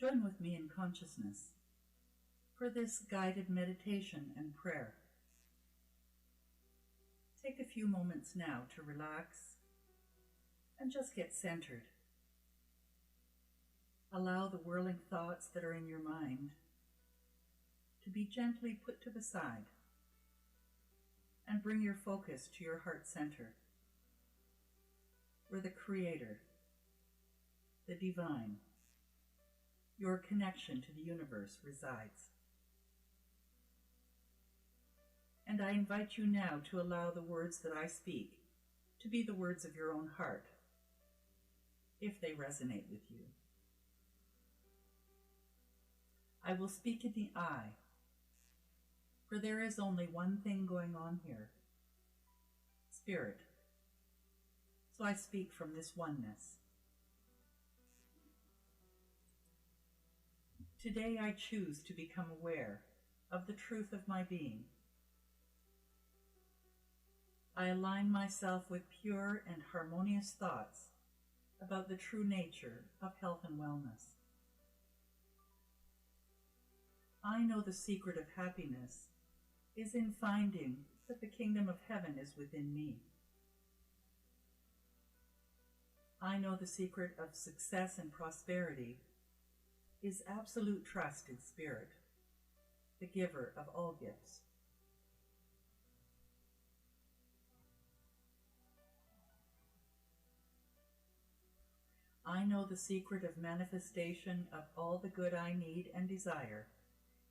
Join with me in consciousness for this guided meditation and prayer. Take a few moments now to relax and just get centered. Allow the whirling thoughts that are in your mind to be gently put to the side and bring your focus to your heart center, where the Creator, the Divine, your connection to the universe resides. And I invite you now to allow the words that I speak to be the words of your own heart, if they resonate with you. I will speak in the I, for there is only one thing going on here, Spirit. So I speak from this oneness. Today I choose to become aware of the truth of my being. I align myself with pure and harmonious thoughts about the true nature of health and wellness. I know the secret of happiness is in finding that the kingdom of heaven is within me. I know the secret of success and prosperity is absolute trust in Spirit, the giver of all gifts. I know the secret of manifestation of all the good I need and desire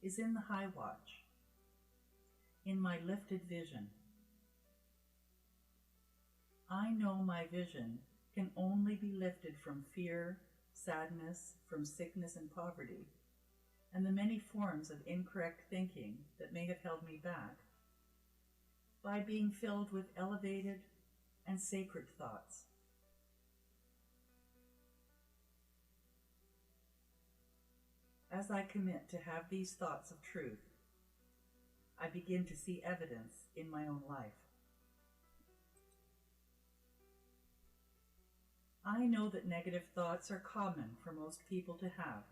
is in the high watch, in my lifted vision. I know my vision can only be lifted from fear, sadness, from sickness and poverty, and the many forms of incorrect thinking that may have held me back, by being filled with elevated and sacred thoughts. As I commit to have these thoughts of truth, I begin to see evidence in my own life. I know that negative thoughts are common for most people to have.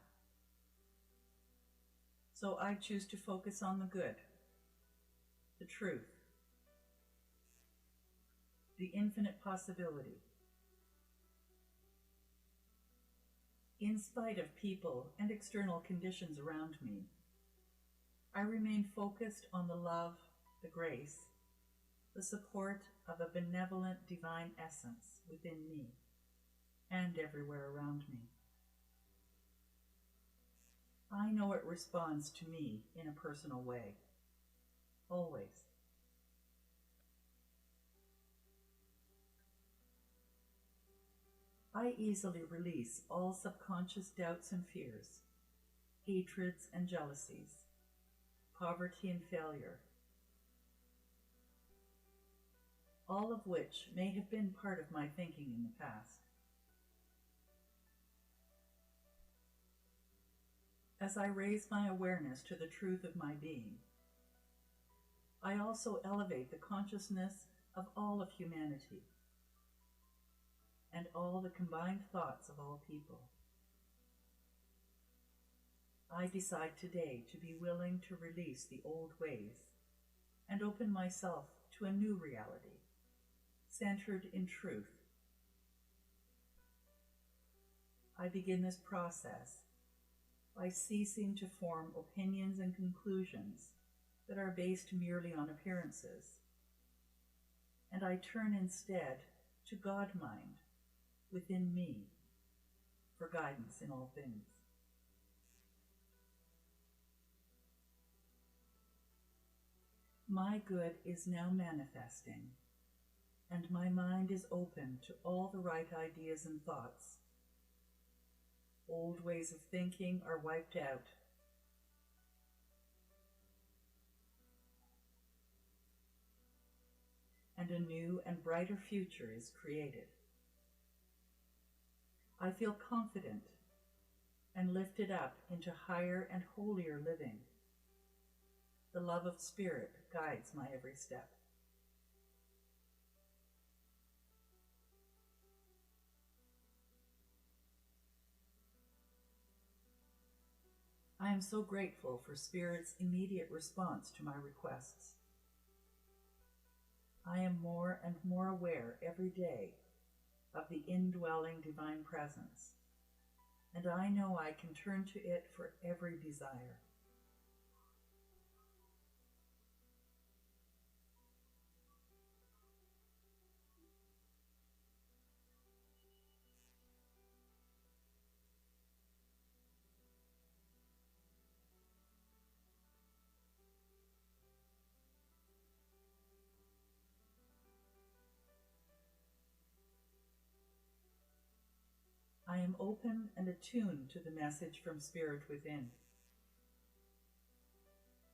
So I choose to focus on the good, the truth, the infinite possibility. In spite of people and external conditions around me, I remain focused on the love, the grace, the support of a benevolent divine essence within me and everywhere around me. I know it responds to me in a personal way, always. I easily release all subconscious doubts and fears, hatreds and jealousies, poverty and failure, all of which may have been part of my thinking in the past. As I raise my awareness to the truth of my being, I also elevate the consciousness of all of humanity and all the combined thoughts of all people. I decide today to be willing to release the old ways and open myself to a new reality, centered in truth. I begin this process by ceasing to form opinions and conclusions that are based merely on appearances, and I turn instead to God mind within me for guidance in all things. My good is now manifesting, and my mind is open to all the right ideas and thoughts. Old ways of thinking are wiped out. And a new and brighter future is created. I feel confident and lifted up into higher and holier living. The love of Spirit guides my every step. I am so grateful for Spirit's immediate response to my requests. I am more and more aware every day of the indwelling divine presence, and I know I can turn to it for every desire. I am open and attuned to the message from Spirit within.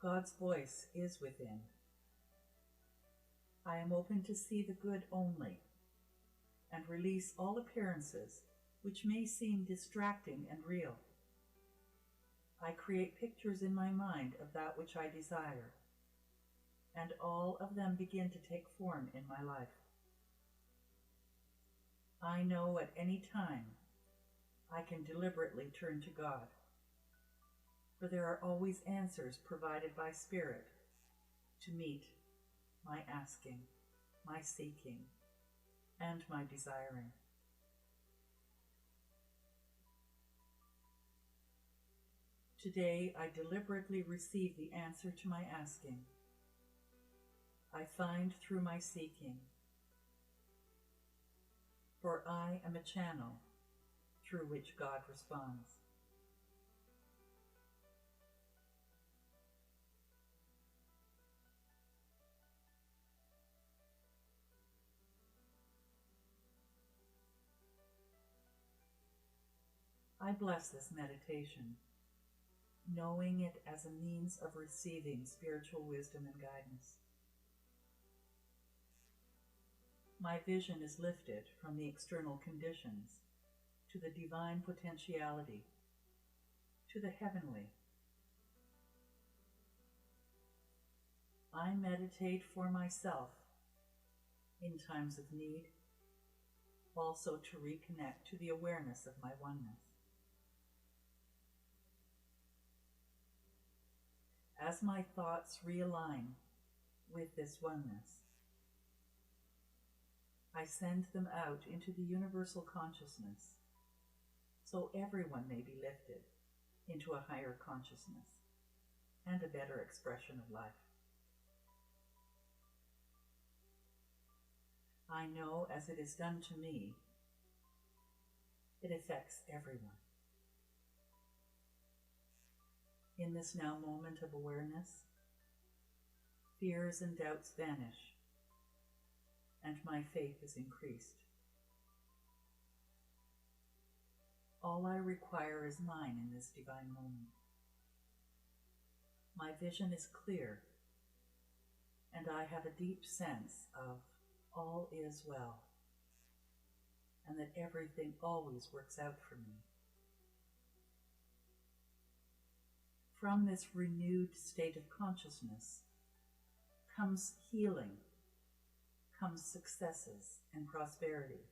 God's voice is within. I am open to see the good only and release all appearances which may seem distracting and real. I create pictures in my mind of that which I desire, and all of them begin to take form in my life. I know at any time I can deliberately turn to God, for there are always answers provided by Spirit to meet my asking, my seeking, and my desiring. Today I deliberately receive the answer to my asking. I find through my seeking, for I am a channel through which God responds. I bless this meditation, knowing it as a means of receiving spiritual wisdom and guidance. My vision is lifted from the external conditions to the divine potentiality, to the heavenly. I meditate for myself in times of need, also to reconnect to the awareness of my oneness. As my thoughts realign with this oneness, I send them out into the universal consciousness, so everyone may be lifted into a higher consciousness and a better expression of life. I know as it is done to me, it affects everyone. In this now moment of awareness, fears and doubts vanish, and my faith is increased. All I require is mine in this divine moment. My vision is clear, and I have a deep sense of all is well, and that everything always works out for me. From this renewed state of consciousness comes healing, comes successes and prosperity,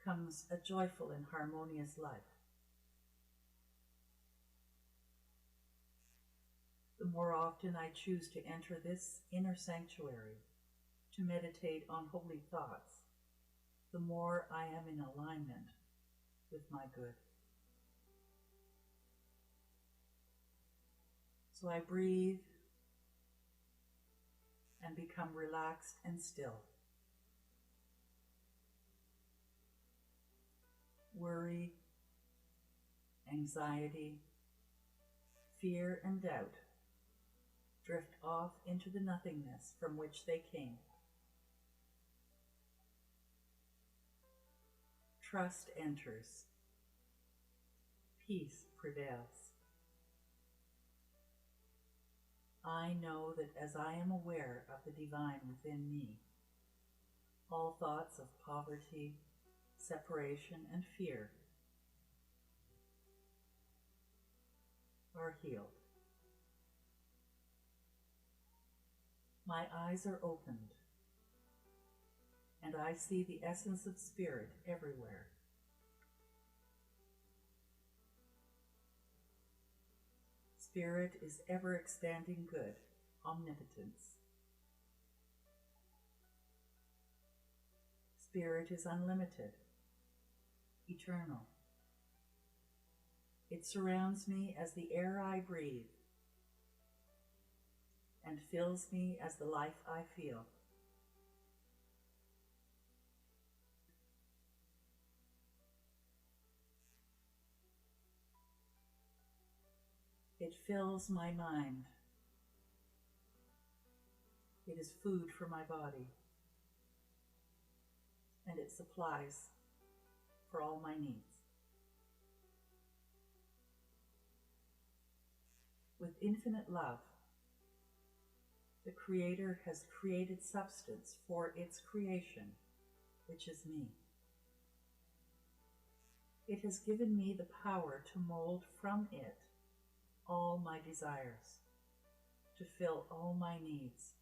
comes a joyful and harmonious life. The more often I choose to enter this inner sanctuary to meditate on holy thoughts, the more I am in alignment with my good. So I breathe and become relaxed and still. Worry, anxiety, fear, and doubt drift off into the nothingness from which they came. Trust enters. Peace prevails. I know that as I am aware of the divine within me, all thoughts of poverty, separation, and fear are healed. My eyes are opened, and I see the essence of Spirit everywhere. Spirit is ever expanding good, omnipotence. Spirit is unlimited, eternal. It surrounds me as the air I breathe and fills me as the life I feel. It fills my mind. It is food for my body, and it supplies for all my needs. With infinite love, the Creator has created substance for its creation, which is me. It has given me the power to mold from it all my desires, to fill all my needs,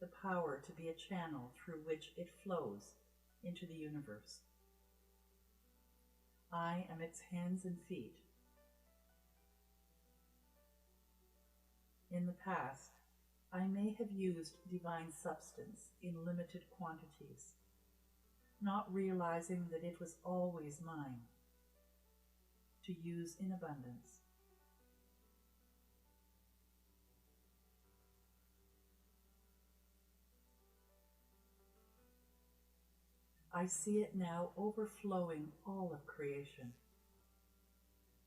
the power to be a channel through which it flows into the universe. I am its hands and feet. In the past, I may have used divine substance in limited quantities, not realizing that it was always mine, to use in abundance. I see it now overflowing all of creation.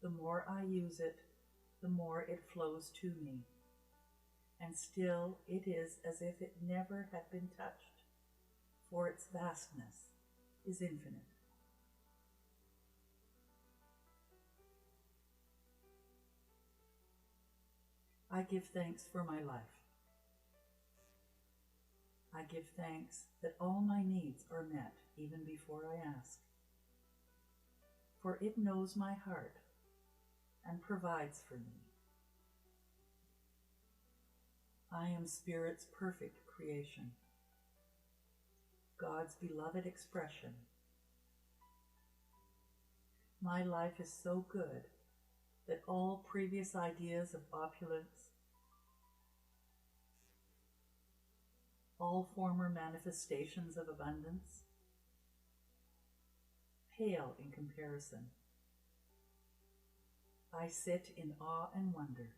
The more I use it, the more it flows to me, and still it is as if it never had been touched, for its vastness is infinite. I give thanks for my life. I give thanks that all my needs are met even before I ask, for it knows my heart and provides for me. I am Spirit's perfect creation, God's beloved expression. My life is so good that all previous ideas of opulence, all former manifestations of abundance, pale in comparison. I sit in awe and wonder.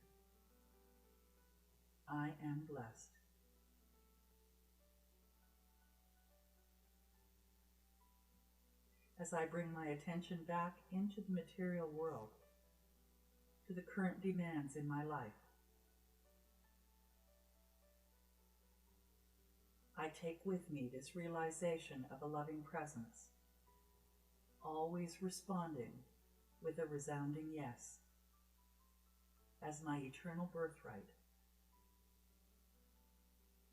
I am blessed. As I bring my attention back into the material world, to the current demands in my life, I take with me this realization of a loving presence, always responding with a resounding yes, as my eternal birthright,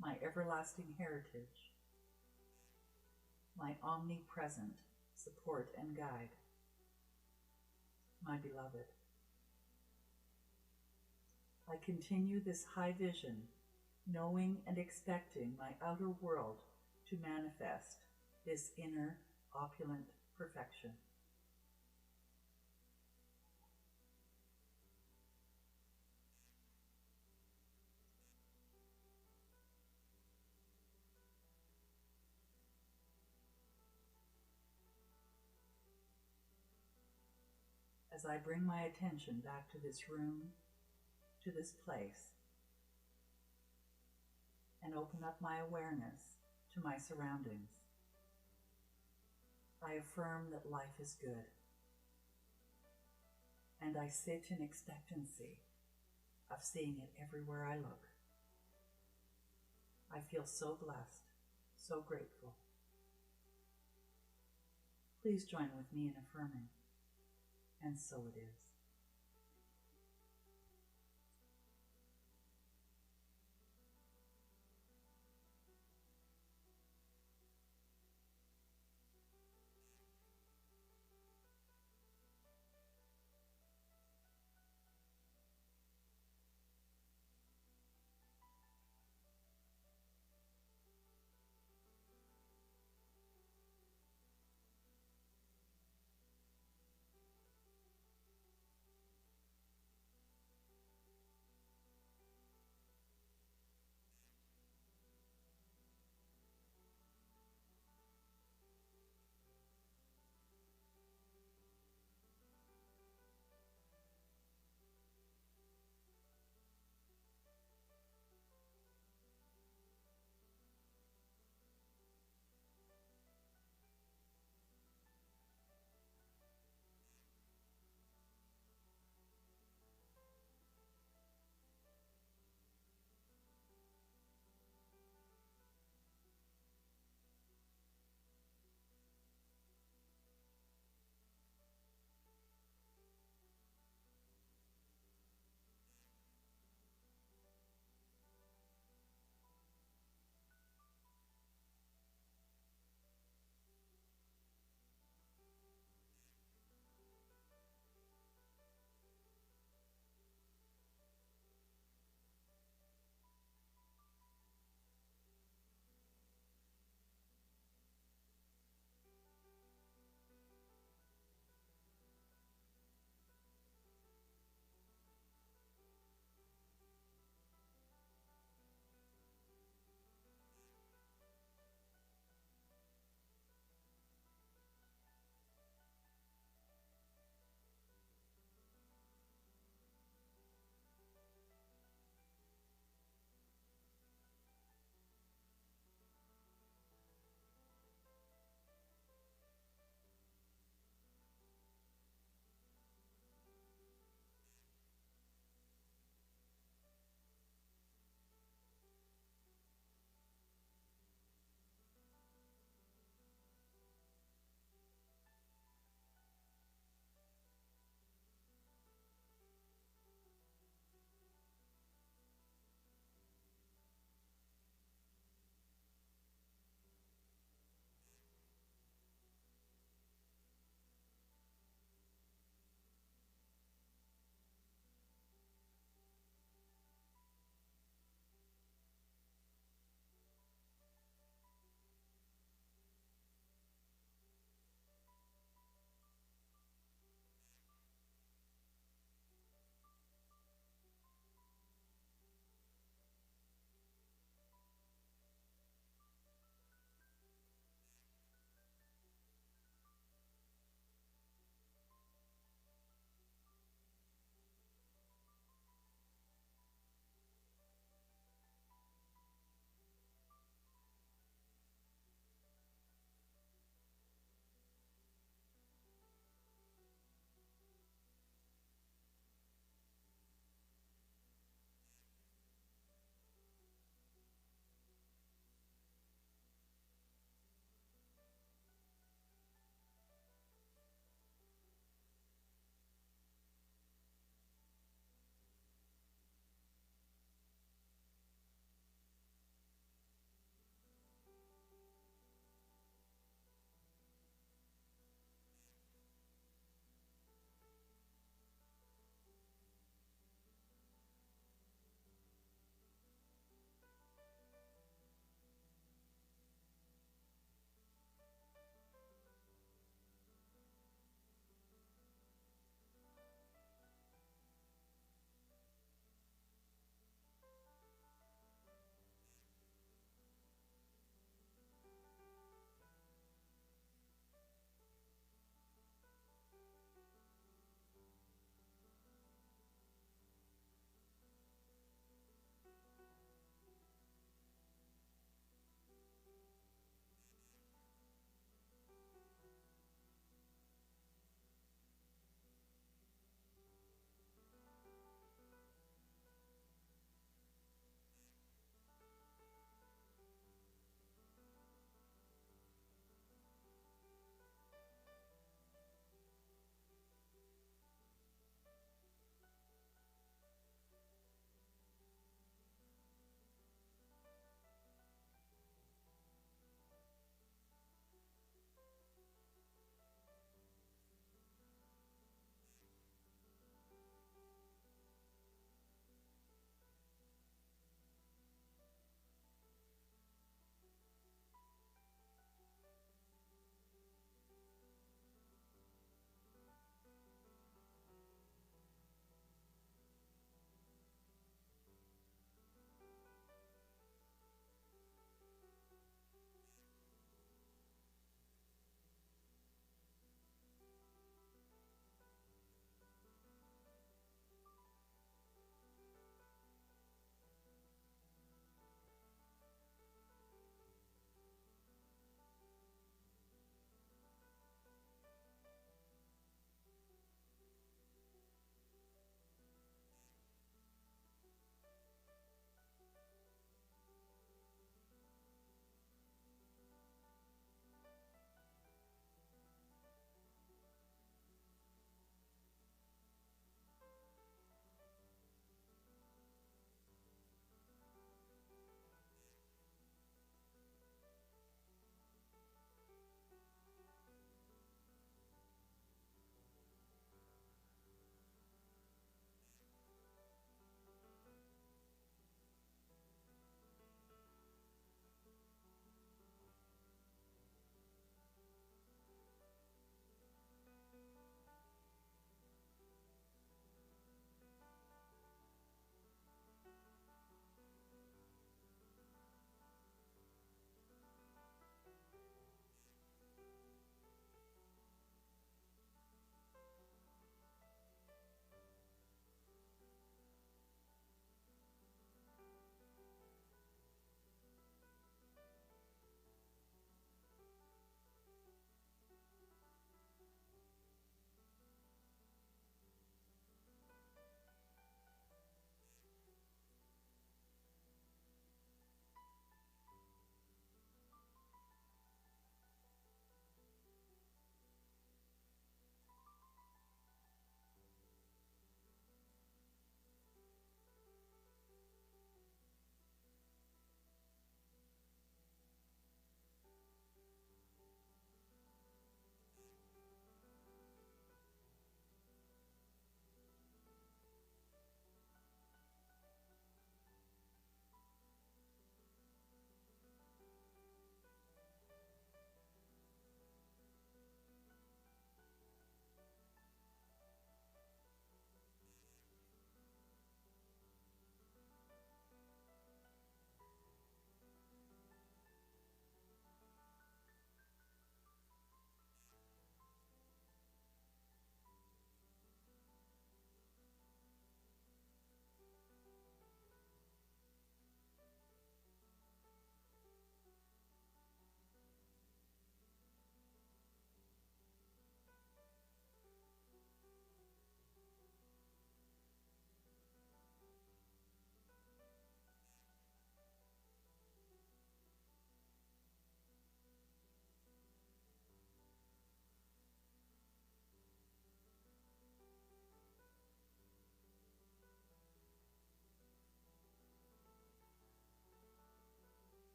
my everlasting heritage, my omnipresent support and guide, my beloved. I continue this high vision, knowing and expecting my outer world to manifest this inner opulent perfection. As I bring my attention back to this room, to this place, and open up my awareness to my surroundings, I affirm that life is good, and I sit in expectancy of seeing it everywhere I look. I feel so blessed, so grateful. Please join with me in affirming, and so it is.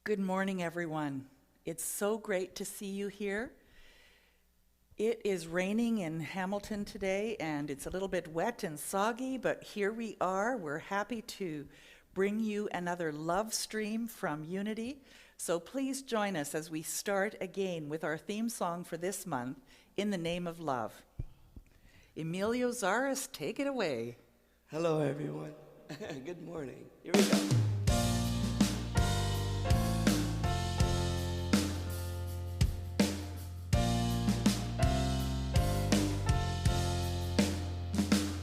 Good morning, everyone. It's so great to see you here. It is raining in Hamilton today, and it's a little bit wet and soggy, but here we are. We're happy to bring you another love stream from Unity. So please join us as we start again with our theme song for this month, In the Name of Love. Emilio Zaras, take it away. Hello, everyone. Good morning. Here we go.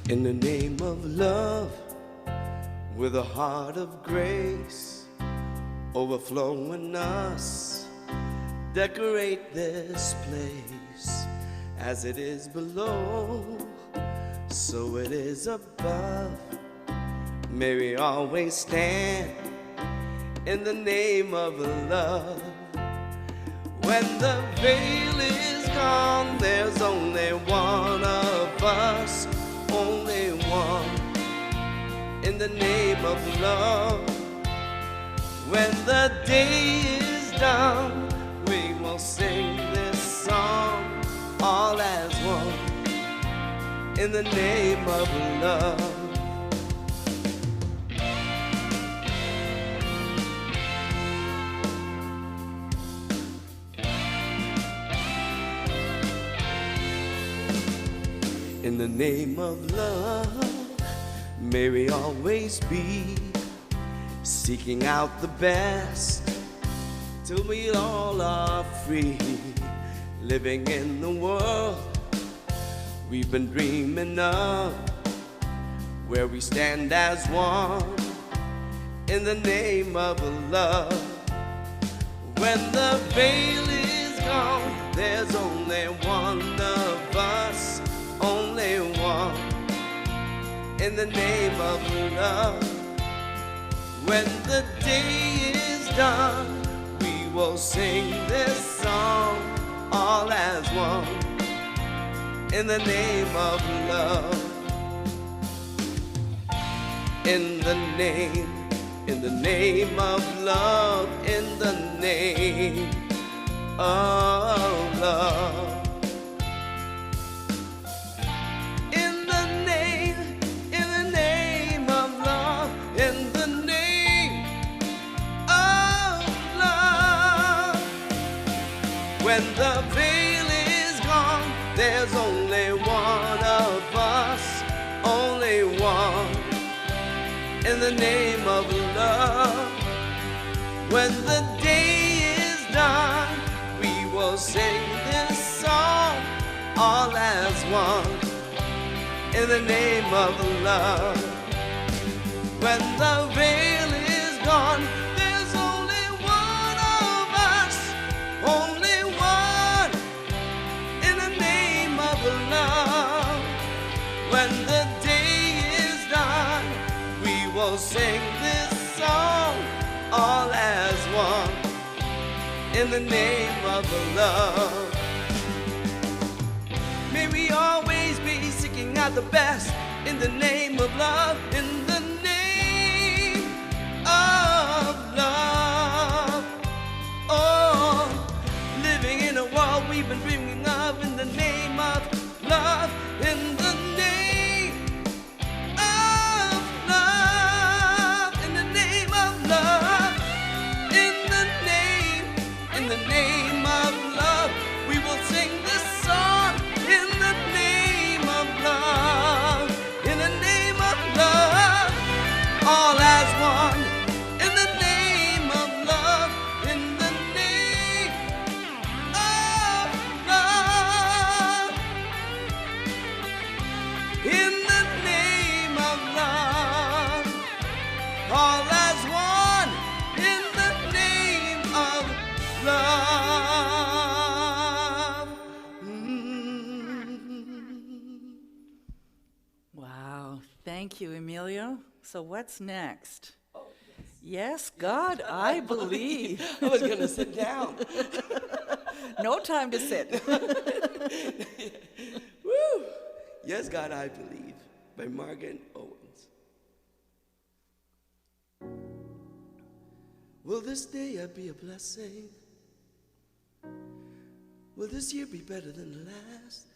In the name of love, with a heart of grace, overflowing us, decorate this place. As it is below, so it is above. May we always stand in the name of love. When the veil is gone, there's only one of us. Only one, in the name of love. When the day is done, we will sing this song all as one, in the name of love. In the name of love, may we always be seeking out the best till we all are free, living in the world we've been dreaming of, where we stand as one in the name of love. When the veil is gone, there's only one of us. Only one, in the name of love. When the day is done, we will sing this song all as one, in the name of love. In the name of love, in the name of love. When the veil is gone, there's only one of us, only one, in the name of love. When the day is done, we will sing this song all as one, in the name of love. When the veil is gone, there's only one of us, only love. When the day is done, we will sing this song all as one, in the name of love. May we always be seeking out the best in the name of love, in the name of love. Oh, living in a world we've been dreaming of, in the name of love, in the name of love, in the name of love, in the name of love, we will sing this song, in the name of love, in the name of love, all as one, in the name of love, in the name of love. In the name of love, all as one, in the name of love. Wow, thank you, Emilio. So what's next? Yes, God, I believe. I was going to sit down. No time to sit. Woo! Yes, God, I believe, by Margaret Owens. Will this day be a blessing? Will this year be better than the last?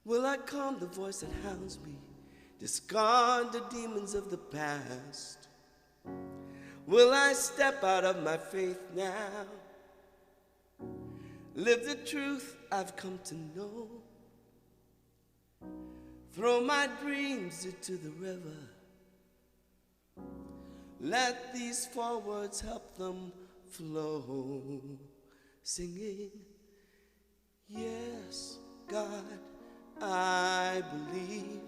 Will I calm the voice that hounds me, discard the demons of the past? Will I step out of my faith now, live the truth I've come to know, throw my dreams into the river, let these 4 words help them flow, singing, yes, God, I believe.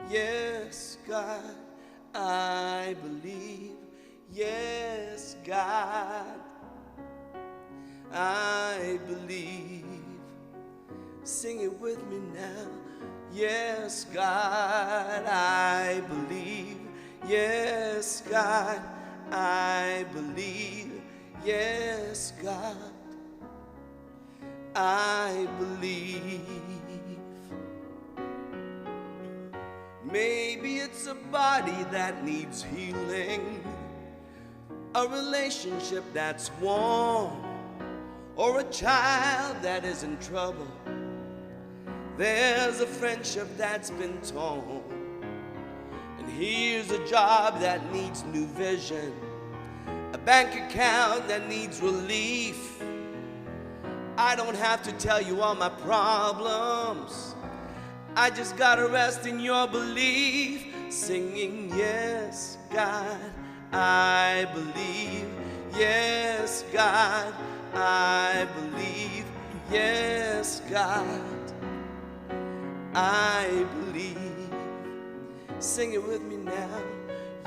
Yes, God, I believe. Yes, God, I believe. Sing it with me now. Yes, God, I believe. Yes, God, I believe. Yes, God, I believe. Maybe it's a body that needs healing, a relationship that's warm, or a child that is in trouble. There's a friendship that's been torn, and here's a job that needs new vision, a bank account that needs relief. I don't have to tell you all my problems, I just gotta rest in your belief, singing, yes, God, I believe. Yes, God, I believe. Yes, God, I believe. Sing it with me now.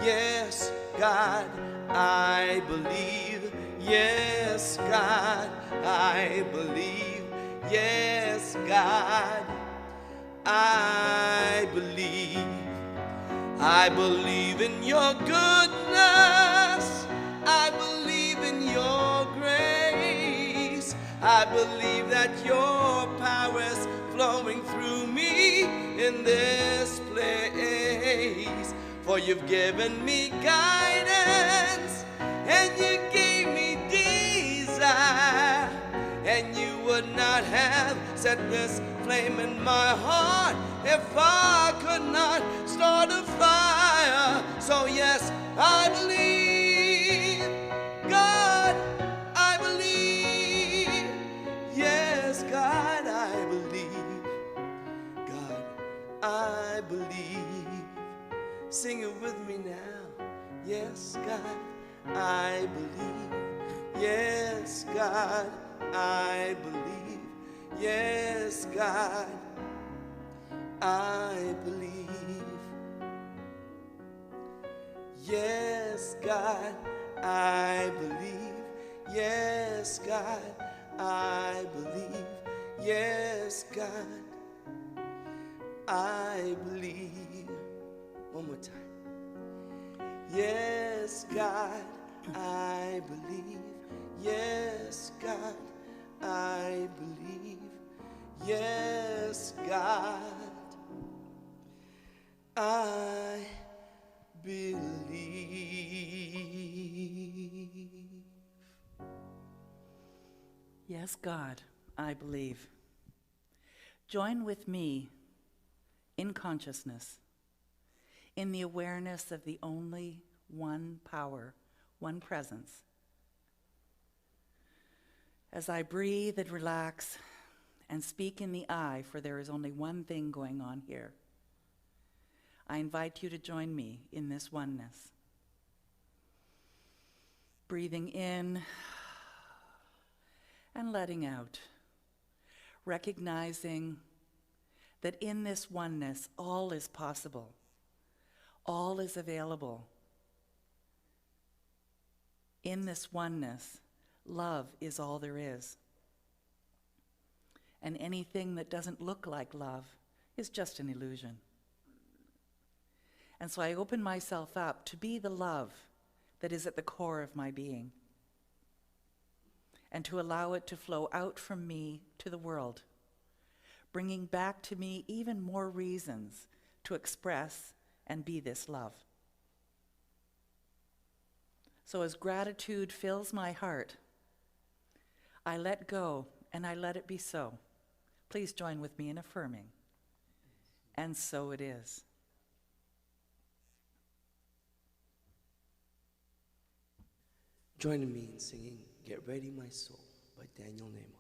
Yes, God, I believe. Yes, God, I believe. Yes, God, I believe. I believe in your goodness. I believe in your grace. I believe that your power is flowing through me in this place. For you've given me guidance, and you gave me desire, and you would not have set this flame in my heart if I could not start a fire. So yes, I believe. God, I believe. Yes, God, I believe. God, I believe. Sing it with me now. Yes, God, I believe. Yes, God, I believe. Yes, God, I believe. Yes, God, I believe. Yes, God, I believe. Yes, God, I believe. One more time. Yes, God, I believe. Yes, God, I believe. Yes, God, I believe. Yes, God, I believe. Join with me in consciousness, in the awareness of the only one power, one presence. As I breathe and relax and speak in the I, for there is only one thing going on here, I invite you to join me in this oneness. Breathing in and letting out, recognizing that in this oneness, all is possible, all is available. In this oneness, love is all there is. And anything that doesn't look like love is just an illusion. And so I open myself up to be the love that is at the core of my being, and to allow it to flow out from me to the world, bringing back to me even more reasons to express and be this love. So as gratitude fills my heart, I let go and I let it be so. Please join with me in affirming. And so it is. Join me in singing Get Ready My Soul by Daniel Nahmod.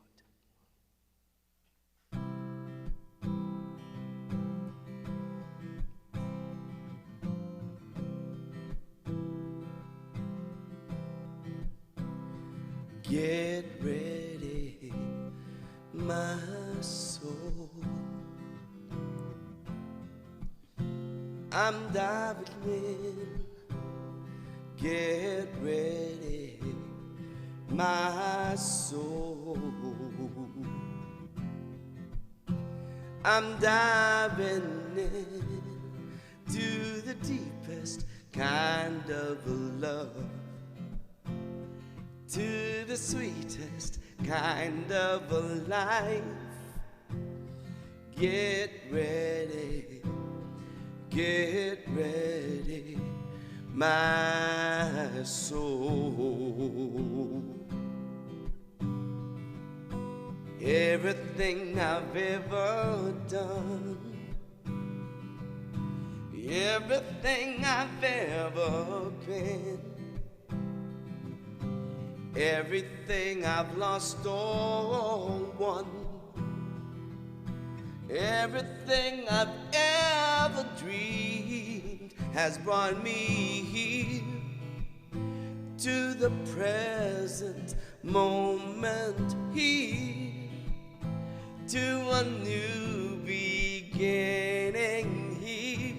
Get ready, my soul. I'm diving in. Get ready, my soul. I'm diving in to the deepest kind of love, to the sweetest kind of a life. Get ready, my soul. Everything I've ever done, everything I've ever been, everything I've lost or won, everything I've ever dreamed has brought me here to the present moment, here to a new beginning here.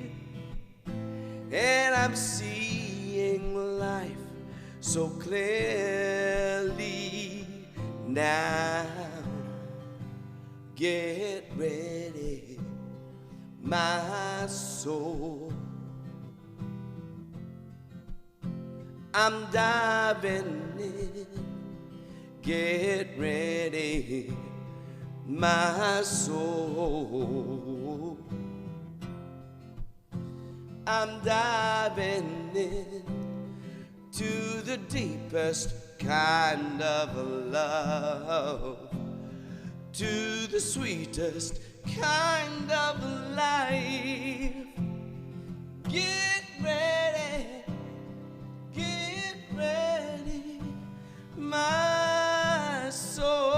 And I'm seeing life so clearly now. Get ready, my soul. I'm diving in. Get ready, my soul. I'm diving in to the deepest kind of love, to the sweetest kind of life. Get ready, my soul.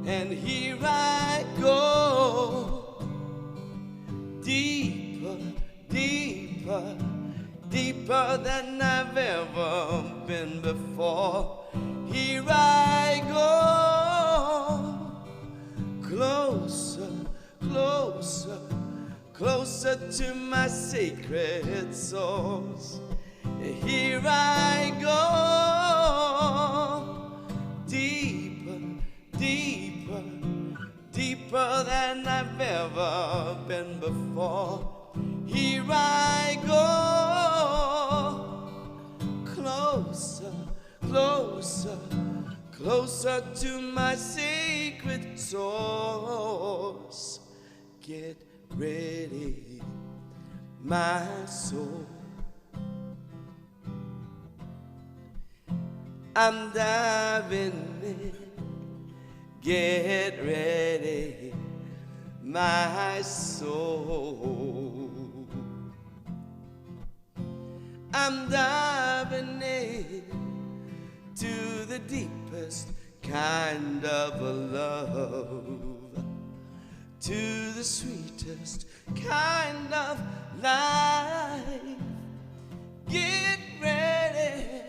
And here I go, deeper, deeper, deeper than I've ever been before. Here I go, closer, closer, closer to my sacred source. Here I go, deeper, deeper, deeper than I've ever been before. Here I go, closer, closer, closer to my sacred source. Get ready, my soul. I'm diving in. Get ready, my soul. I'm diving in to the deepest kind of a love, to the sweetest kind of life. Get ready,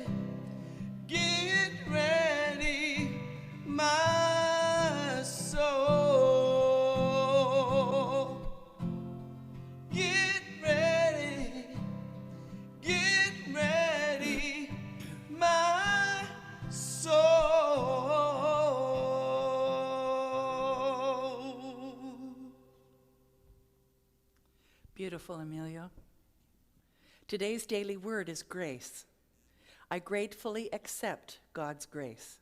my soul. Get ready, my soul. Beautiful, Emilio. Today's daily word is grace. I gratefully accept God's grace.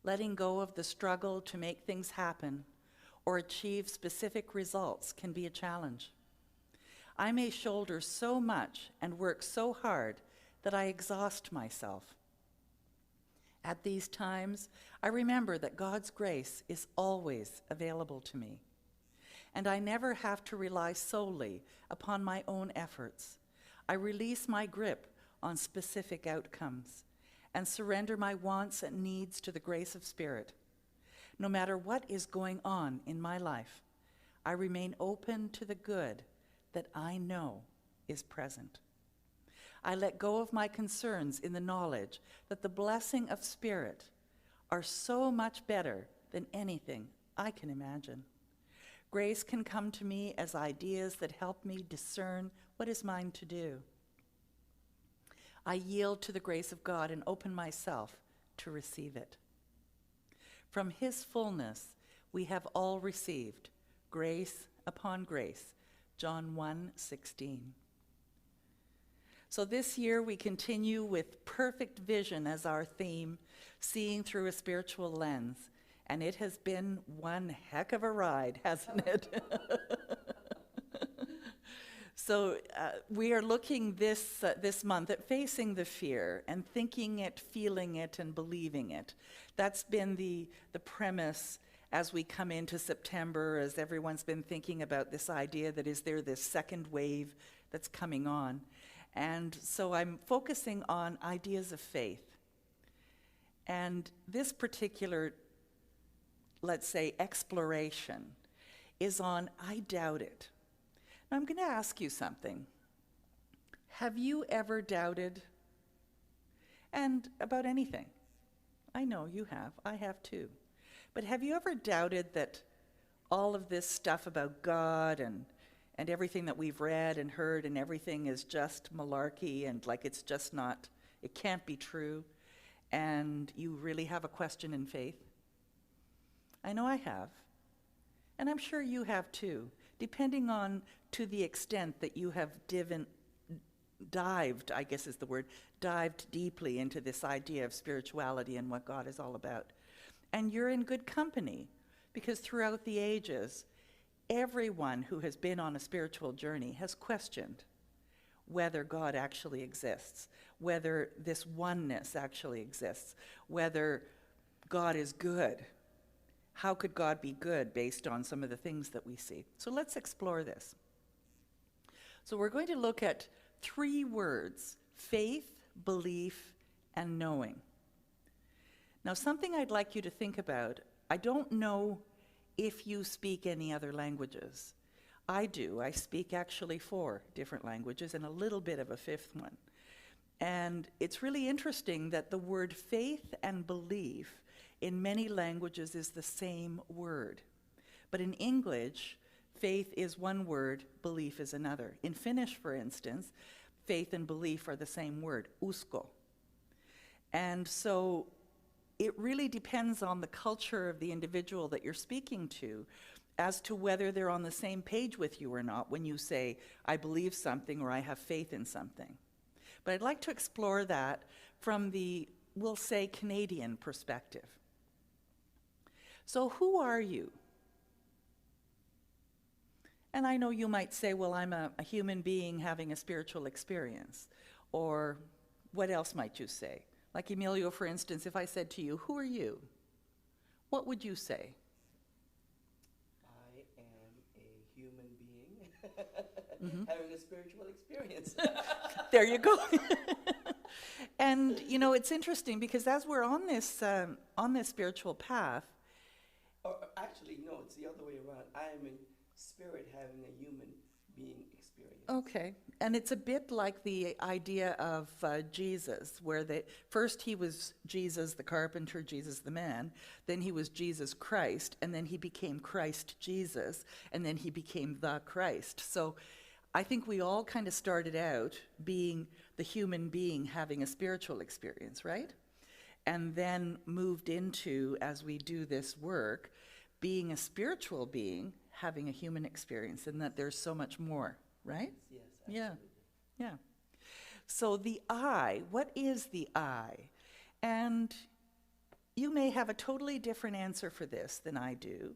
Letting go of the struggle to make things happen or achieve specific results can be a challenge. I may shoulder so much and work so hard that I exhaust myself. At these times, I remember that God's grace is always available to me, and I never have to rely solely upon my own efforts. I release my grip on specific outcomes and surrender my wants and needs to the grace of Spirit. No matter what is going on in my life, I remain open to the good that I know is present. I let go of my concerns in the knowledge that the blessing of Spirit are so much better than anything I can imagine. Grace can come to me as ideas that help me discern what is mine to do. I yield to the grace of God and open myself to receive it. From His fullness, we have all received grace upon grace. John 1:16. So this year we continue with perfect vision as our theme, seeing through a spiritual lens. And it has been one heck of a ride, hasn't it? So we are looking this month at facing the fear and thinking it, feeling it, and believing it. That's been the premise as we come into September, as everyone's been thinking about this idea that is there this second wave that's coming on. And so I'm focusing on ideas of faith. And this particular, let's say, exploration is on I doubt it. Now I'm going to ask you something. Have you ever doubted? And about anything? I know you have. I have too. But have you ever doubted that all of this stuff about God and everything that we've read and heard and everything is just malarkey and like it's just not, it can't be true, and you really have a question in faith? I know I have. And I'm sure you have too, depending on to the extent that you have dived, I guess is the word, dived deeply into this idea of spirituality and what God is all about. And you're in good company, because throughout the ages, everyone who has been on a spiritual journey has questioned whether God actually exists, whether this oneness actually exists, whether God is good. How could God be good based on some of the things that we see? So let's explore this. So we're going to look at 3 words: faith, belief, and knowing. Now, something I'd like you to think about, I don't know if you speak any other languages. I do. I speak actually 4 different languages and a little bit of a 5th one. And it's really interesting that the word faith and belief in many languages is the same word. But in English, faith is one word, belief is another. In Finnish, for instance, faith and belief are the same word, usko. And so it really depends on the culture of the individual that you're speaking to as to whether they're on the same page with you or not when you say, I believe something or I have faith in something. But I'd like to explore that from the, we'll say, Canadian perspective. So who are you? And I know you might say, well, I'm a human being having a spiritual experience. Or what else might you say? Like Emilio, for instance, if I said to you, who are you? What would you say? I am a human being having a spiritual experience. There you go. And, you know, it's interesting because as we're on this spiritual path. Or actually, no, it's the other way around. I am a spirit having a human being experience. Okay. And it's a bit like the idea of Jesus, where first he was Jesus the carpenter, Jesus the man, then he was Jesus Christ, and then he became Christ Jesus, and then he became the Christ. So I think we all kind of started out being the human being having a spiritual experience, right? And then moved into, as we do this work, being a spiritual being having a human experience, and that there's so much more, right? Yes, absolutely. Yeah. So the I, what is the I? And you may have a totally different answer for this than I do.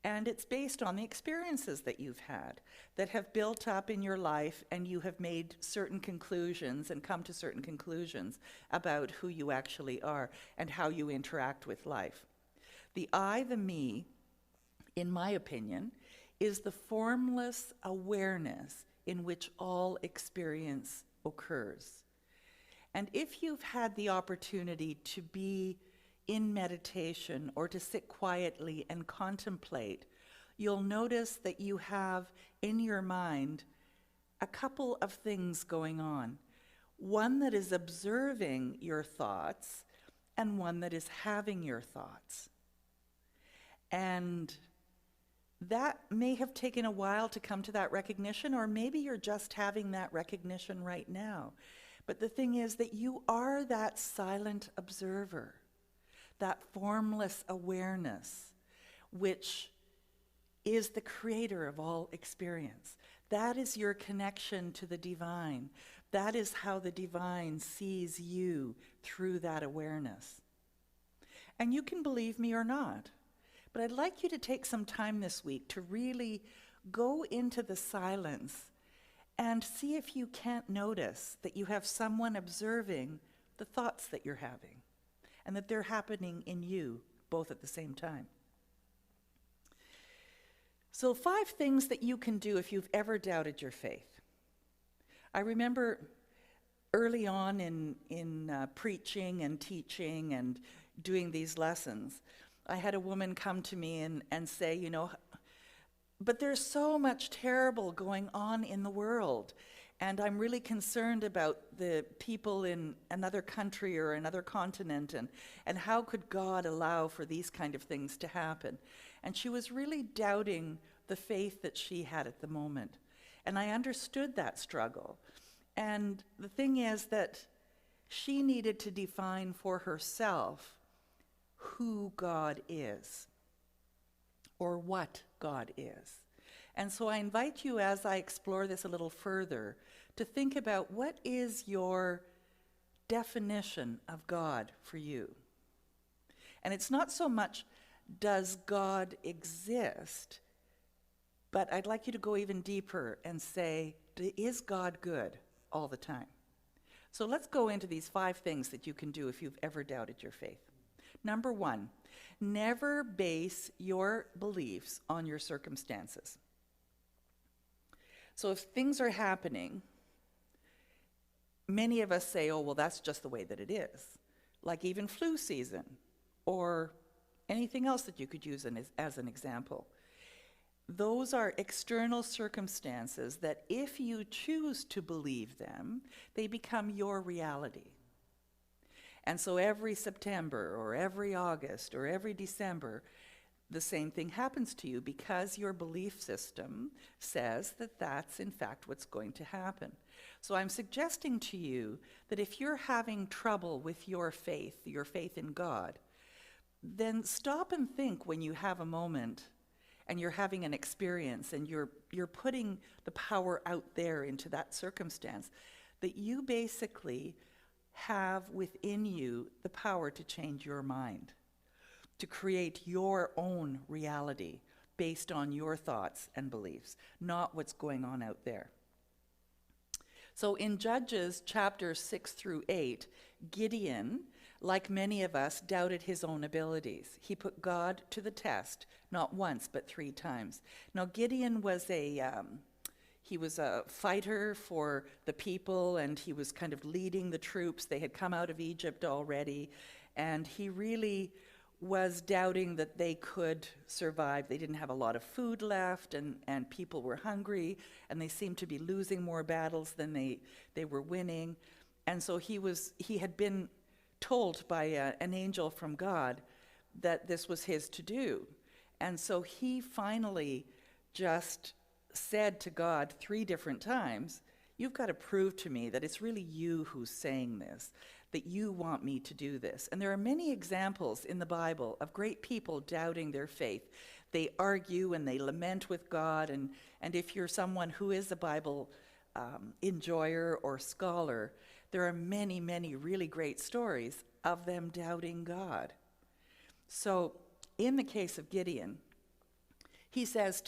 And it's based on the experiences that you've had that have built up in your life, and you have made certain conclusions and come to certain conclusions about who you actually are and how you interact with life. The I, the me, in my opinion, is the formless awareness in which all experience occurs. And if you've had the opportunity to be in meditation or to sit quietly and contemplate, you'll notice that you have in your mind a couple of things going on. One that is observing your thoughts, and one that is having your thoughts. And that may have taken a while to come to that recognition, or maybe you're just having that recognition right now. But the thing is that you are that silent observer, that formless awareness, which is the creator of all experience. That is your connection to the divine. That is how the divine sees you through that awareness. And you can believe me or not, but I'd like you to take some time this week to really go into the silence and see if you can't notice that you have someone observing the thoughts that you're having, and that they're happening in you both at the same time. So 5 things that you can do if you've ever doubted your faith. I remember early on in preaching and teaching and doing these lessons, I had a woman come to me and say, you know, but there's so much terrible going on in the world, and I'm really concerned about the people in another country or another continent, and how could God allow for these kind of things to happen? And she was really doubting the faith that she had at the moment. And I understood that struggle. And the thing is that she needed to define for herself who God is, or what God is. And so I invite you, as I explore this a little further, to think about what is your definition of God for you. And it's not so much, does God exist? But I'd like you to go even deeper and say, is God good all the time? So let's go into these 5 things that you can do if you've ever doubted your faith. Number 1, never base your beliefs on your circumstances. So if things are happening, many of us say, oh, well, that's just the way that it is. Like even flu season, or anything else that you could use as an example. Those are external circumstances that if you choose to believe them, they become your reality. And so every September or every August or every December, the same thing happens to you because your belief system says that that's in fact what's going to happen. So I'm suggesting to you that if you're having trouble with your faith in God, then stop and think when you have a moment and you're having an experience and you're putting the power out there into that circumstance, that you basically have within you the power to change your mind, to create your own reality based on your thoughts and beliefs, not what's going on out there. So in Judges chapters 6 through 8, Gideon, like many of us, doubted his own abilities. He put God to the test, not once, but 3 times. Now, Gideon was he was a fighter for the people, and he was kind of leading the troops. They had come out of Egypt already, and he really was doubting that they could survive. They didn't have a lot of food left, and people were hungry, and they seemed to be losing more battles than they were winning. And so he had been told by an angel from God that this was his to do. And so he finally just said to God 3 different times, you've got to prove to me that it's really you who's saying this, that you want me to do this. And there are many examples in the Bible of great people doubting their faith. They argue and they lament with God, and if you're someone who is a Bible enjoyer or scholar, there are many, many really great stories of them doubting God. So in the case of Gideon, He says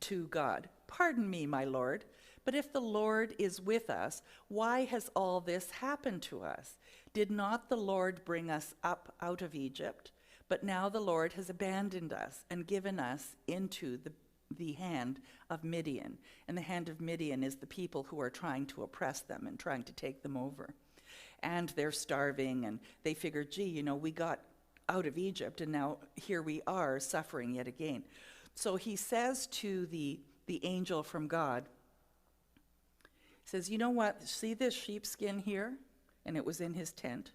to God, "Pardon me, my Lord, but if the Lord is with us, why has all this happened to us? Did not the Lord bring us up out of Egypt? But now the Lord has abandoned us and given us into the hand of Midian." And the hand of Midian is the people who are trying to oppress them and trying to take them over. And they're starving, and they figure, gee, we got out of Egypt, and now here we are suffering yet again. So he says to the angel from God, he says, "You know what? See this sheepskin here?" And it was in his tent.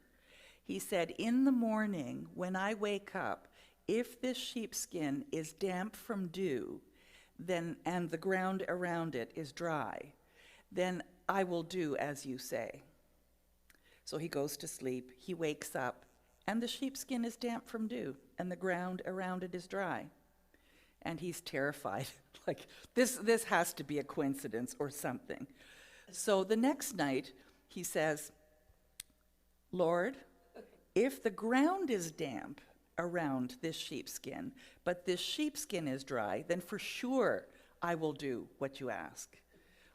He said, "In the morning when I wake up, if this sheepskin is damp from dew, and the ground around it is dry, then I will do as you say." So he goes to sleep, he wakes up, and the sheepskin is damp from dew, and the ground around it is dry. And he's terrified. Like, this has to be a coincidence or something. So the next night, he says, "Lord, if the ground is damp around this sheepskin, but this sheepskin is dry, then for sure I will do what you ask."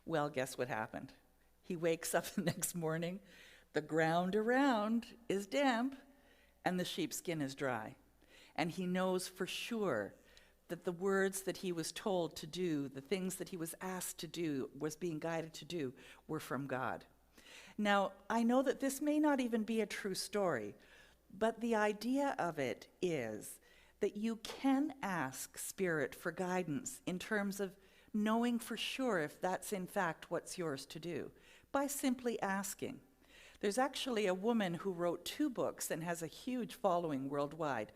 Well, guess what happened? He wakes up the next morning, the ground around is damp, and the sheepskin is dry. And he knows for sure that the words that he was told to do, the things that he was asked to do, was being guided to do, were from God. Now, I know that this may not even be a true story, but the idea of it is that you can ask Spirit for guidance in terms of knowing for sure if that's in fact what's yours to do, by simply asking. There's actually a woman who wrote 2 books and has a huge following worldwide.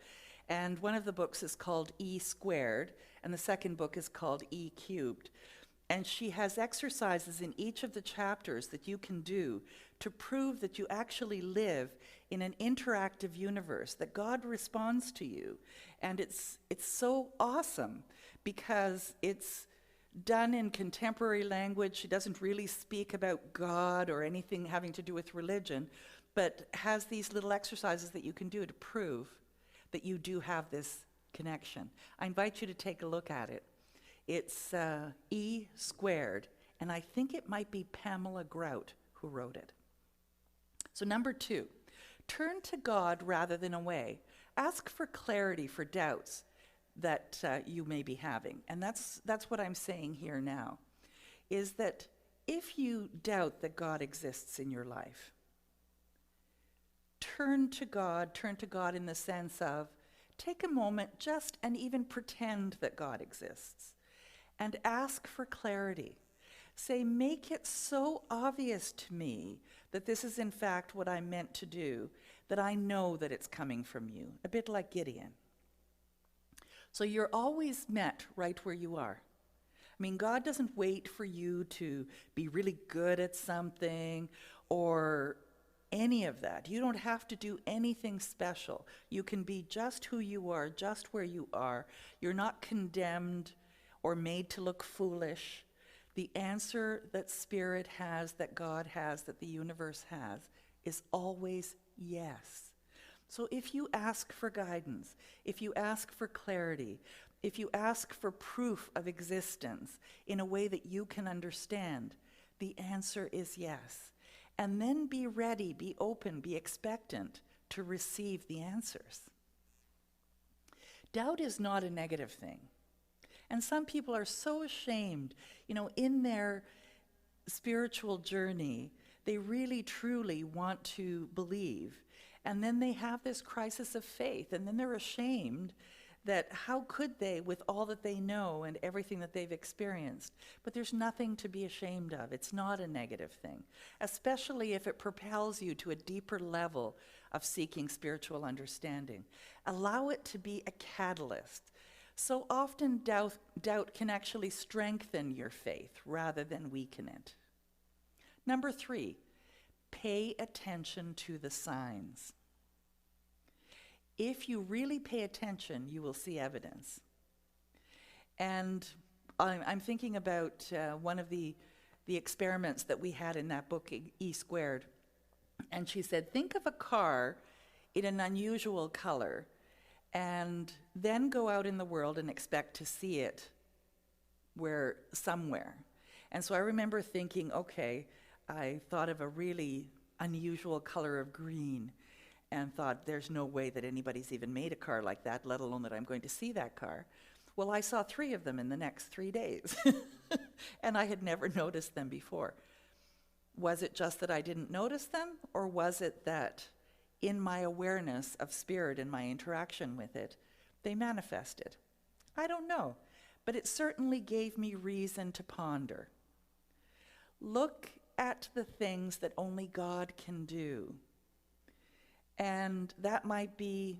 And one of the books is called E Squared, and the second book is called E Cubed. And she has exercises in each of the chapters that you can do to prove that you actually live in an interactive universe, that God responds to you. And it's so awesome because it's done in contemporary language. She doesn't really speak about God or anything having to do with religion, but has these little exercises that you can do to prove that you do have this connection. I invite you to take a look at it. It's E Squared, and I think it might be Pamela Grout who wrote it. So number 2, turn to God rather than away. Ask for clarity for doubts that you may be having. And that's what I'm saying here now, is that if you doubt that God exists in your life, turn to God in the sense of take a moment just and even pretend that God exists and ask for clarity. Say, make it so obvious to me that this is in fact what I'm meant to do, that I know that it's coming from you, a bit like Gideon. So you're always met right where you are. I mean, God doesn't wait for you to be really good at something or any of that. You don't have to do anything special. You can be just who you are, just where you are. You're not condemned or made to look foolish. The answer that Spirit has, that God has, that the universe has, is always yes. So if you ask for guidance, if you ask for clarity, if you ask for proof of existence in a way that you can understand, the answer is yes. And then be ready, be open, be expectant to receive the answers. Doubt is not a negative thing. And some people are so ashamed, in their spiritual journey, they really truly want to believe. And then they have this crisis of faith, and then they're ashamed that how could they with all that they know and everything that they've experienced? But there's nothing to be ashamed of. It's not a negative thing, especially if it propels you to a deeper level of seeking spiritual understanding. Allow it to be a catalyst. So often doubt can actually strengthen your faith rather than weaken it. Number 3, pay attention to the signs. If you really pay attention, you will see evidence. And I'm thinking about one of the experiments that we had in that book, E Squared. And she said, think of a car in an unusual color and then go out in the world and expect to see it somewhere. And so I remember thinking, okay, I thought of a really unusual color of green and thought there's no way that anybody's even made a car like that, let alone that I'm going to see that car. Well, I saw 3 of them in the next 3 days, and I had never noticed them before. Was it just that I didn't notice them, or was it that in my awareness of spirit and my interaction with it, they manifested? I don't know, but it certainly gave me reason to ponder. Look at the things that only God can do. And that might be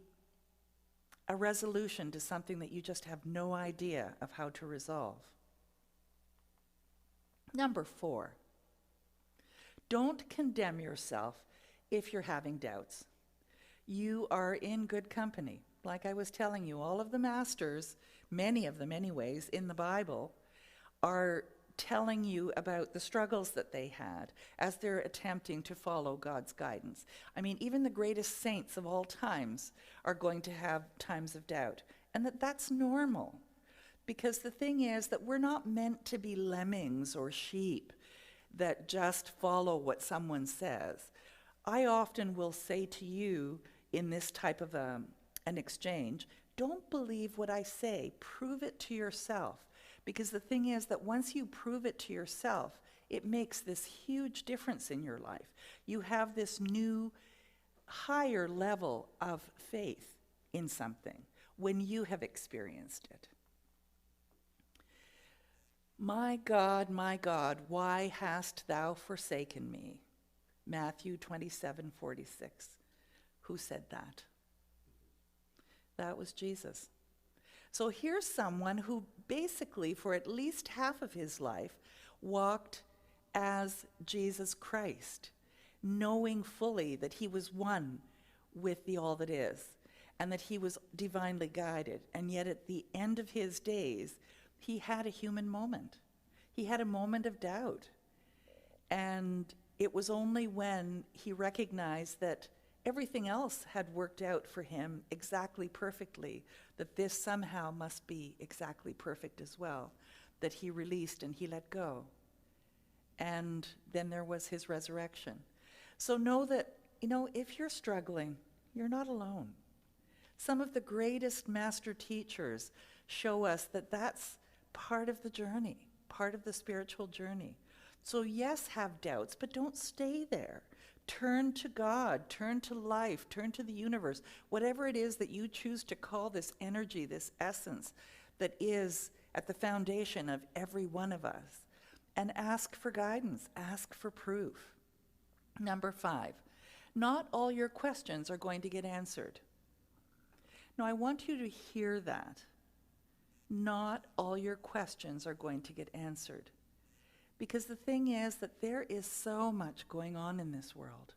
a resolution to something that you just have no idea of how to resolve. Number 4, don't condemn yourself if you're having doubts. You are in good company. Like I was telling you, all of the masters, many of them anyways, in the Bible, are telling you about the struggles that they had as they're attempting to follow God's guidance. I mean, even the greatest saints of all times are going to have times of doubt, and that's normal. Because the thing is that we're not meant to be lemmings or sheep that just follow what someone says. I often will say to you in this type of an exchange, don't believe what I say, prove it to yourself. Because the thing is that once you prove it to yourself, it makes this huge difference in your life. You have this new, higher level of faith in something when you have experienced it. My God, why hast thou forsaken me? Matthew 27:46. Who said that? That was Jesus. So here's someone who basically, for at least half of his life, walked as Jesus Christ, knowing fully that he was one with the all that is, and that he was divinely guided. And yet at the end of his days, he had a human moment. He had a moment of doubt. And it was only when he recognized that everything else had worked out for him exactly perfectly, that this somehow must be exactly perfect as well, that he released and he let go. And then there was his resurrection. So know that, if you're struggling, you're not alone. Some of the greatest master teachers show us that that's part of the journey, part of the spiritual journey. So yes, have doubts, but don't stay there. Turn to God, turn to life, turn to the universe, whatever it is that you choose to call this energy, this essence that is at the foundation of every one of us, and ask for guidance, ask for proof. Number 5, not all your questions are going to get answered. Now, I want you to hear that. Not all your questions are going to get answered. Because the thing is that there is so much going on in this world.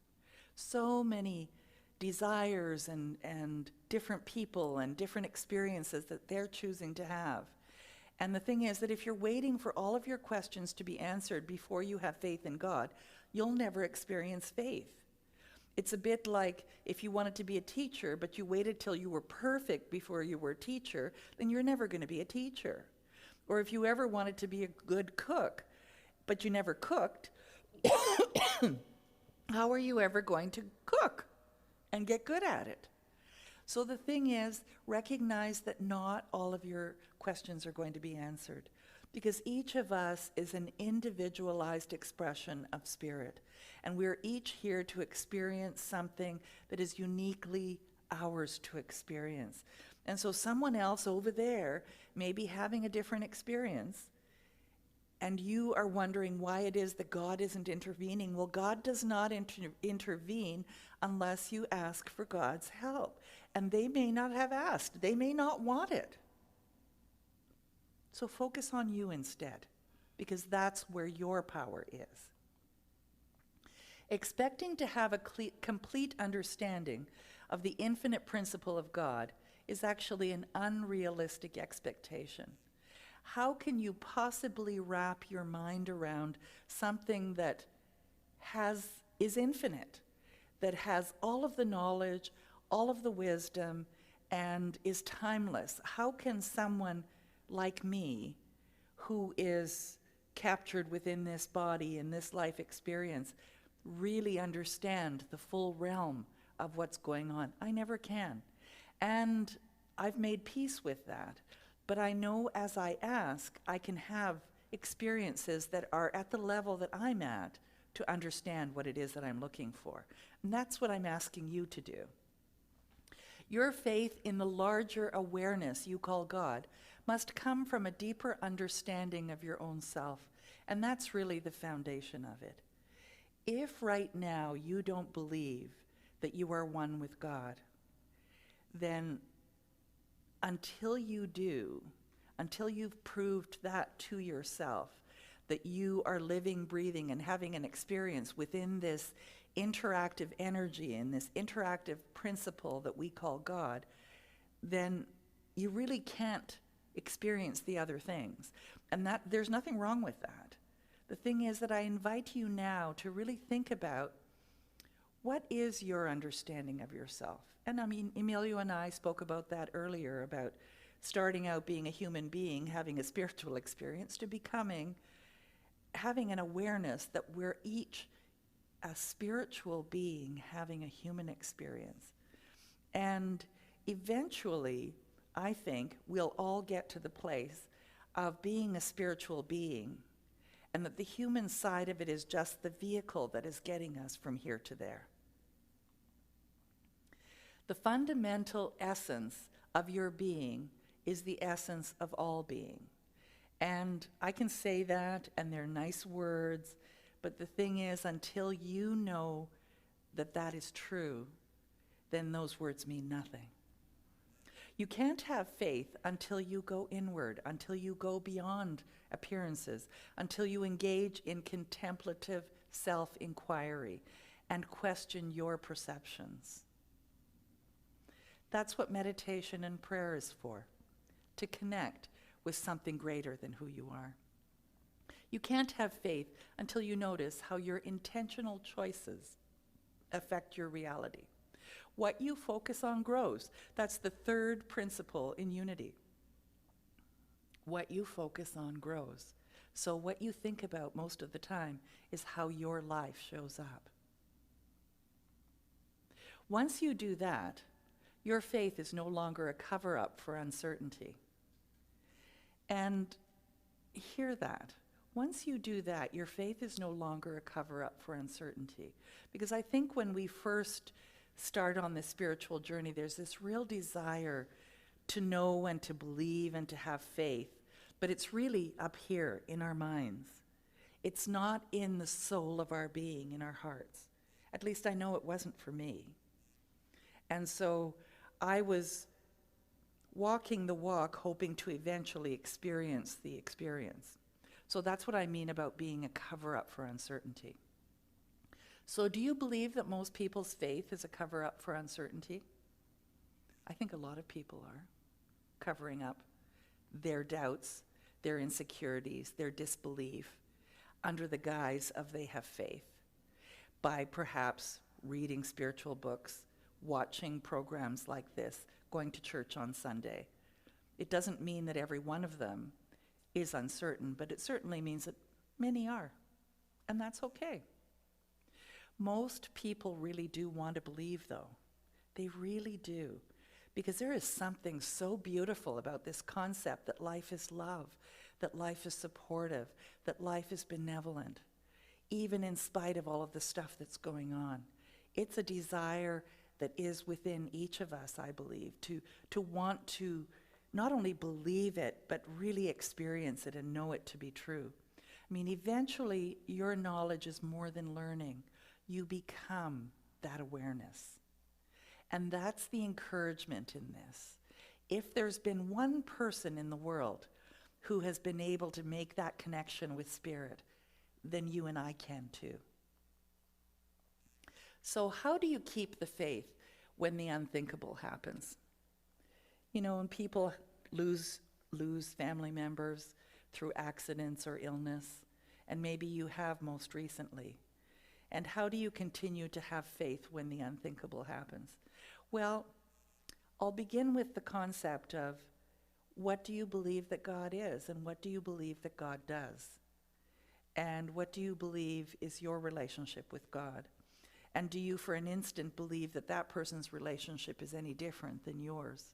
So many desires and different people and different experiences that they're choosing to have. And the thing is that if you're waiting for all of your questions to be answered before you have faith in God, you'll never experience faith. It's a bit like if you wanted to be a teacher, but you waited till you were perfect before you were a teacher, then you're never going to be a teacher. Or if you ever wanted to be a good cook, but you never cooked, how are you ever going to cook and get good at it? So the thing is, recognize that not all of your questions are going to be answered, because each of us is an individualized expression of spirit, and we're each here to experience something that is uniquely ours to experience. And so someone else over there may be having a different experience, and you are wondering why it is that God isn't intervening. Well, God does not intervene unless you ask for God's help. And they may not have asked. They may not want it. So focus on you instead, because that's where your power is. Expecting to have a complete understanding of the infinite principle of God is actually an unrealistic expectation. How can you possibly wrap your mind around something that is infinite, that has all of the knowledge, all of the wisdom, and is timeless? How can someone like me, who is captured within this body in this life experience really understand the full realm of what's going on. I never can. And I've made peace with that. But I know as I ask, I can have experiences that are at the level that I'm at to understand what it is that I'm looking for. And that's what I'm asking you to do. Your faith in the larger awareness you call God must come from a deeper understanding of your own self. And that's really the foundation of it. If right now you don't believe that you are one with God, then until you do, until you've proved that to yourself, that you are living, breathing, and having an experience within this interactive energy and this interactive principle that we call God, then you really can't experience the other things. And that there's nothing wrong with that. The thing is that I invite you now to really think about what is your understanding of yourself. And I mean, Emilio and I spoke about that earlier, about starting out being a human being, having a spiritual experience, to having an awareness that we're each a spiritual being having a human experience. And eventually, I think we'll all get to the place of being a spiritual being, and that the human side of it is just the vehicle that is getting us from here to there. The fundamental essence of your being is the essence of all being. And I can say that, and they're nice words, but the thing is, until you know that that is true, then those words mean nothing. You can't have faith until you go inward, until you go beyond appearances, until you engage in contemplative self-inquiry and question your perceptions. That's what meditation and prayer is for, to connect with something greater than who you are. You can't have faith until you notice how your intentional choices affect your reality. What you focus on grows. That's the third principle in unity. What you focus on grows. So what you think about most of the time is how your life shows up. Once you do that, your faith is no longer a cover-up for uncertainty. And hear that. Once you do that, your faith is no longer a cover-up for uncertainty. Because I think when we first start on this spiritual journey, there's this real desire to know and to believe and to have faith. But it's really up here in our minds. It's not in the soul of our being, in our hearts. At least I know it wasn't for me. And so I was walking the walk, hoping to eventually experience the experience. So that's what I mean about being a cover-up for uncertainty. So do you believe that most people's faith is a cover-up for uncertainty? I think a lot of people are covering up their doubts, their insecurities, their disbelief under the guise of they have faith, by perhaps reading spiritual books, watching programs like this, going to church on Sunday. It doesn't mean that every one of them is uncertain, but it certainly means that many are, and that's okay. Most people really do want to believe, though. They really do, because there is something so beautiful about this concept that life is love, that life is supportive, that life is benevolent, even in spite of all of the stuff that's going on. It's a desire that is within each of us, I believe, to want to not only believe it, but really experience it and know it to be true. I mean, eventually, your knowledge is more than learning. You become that awareness. And that's the encouragement in this. If there's been one person in the world who has been able to make that connection with spirit, then you and I can too. So how do you keep the faith when the unthinkable happens? You know, when people lose family members through accidents or illness, and maybe you have most recently. And how do you continue to have faith when the unthinkable happens? Well, I'll begin with the concept of What do you believe that God is, and what do you believe that God does? And what do you believe is your relationship with God? And do you for an instant believe that that person's relationship is any different than yours?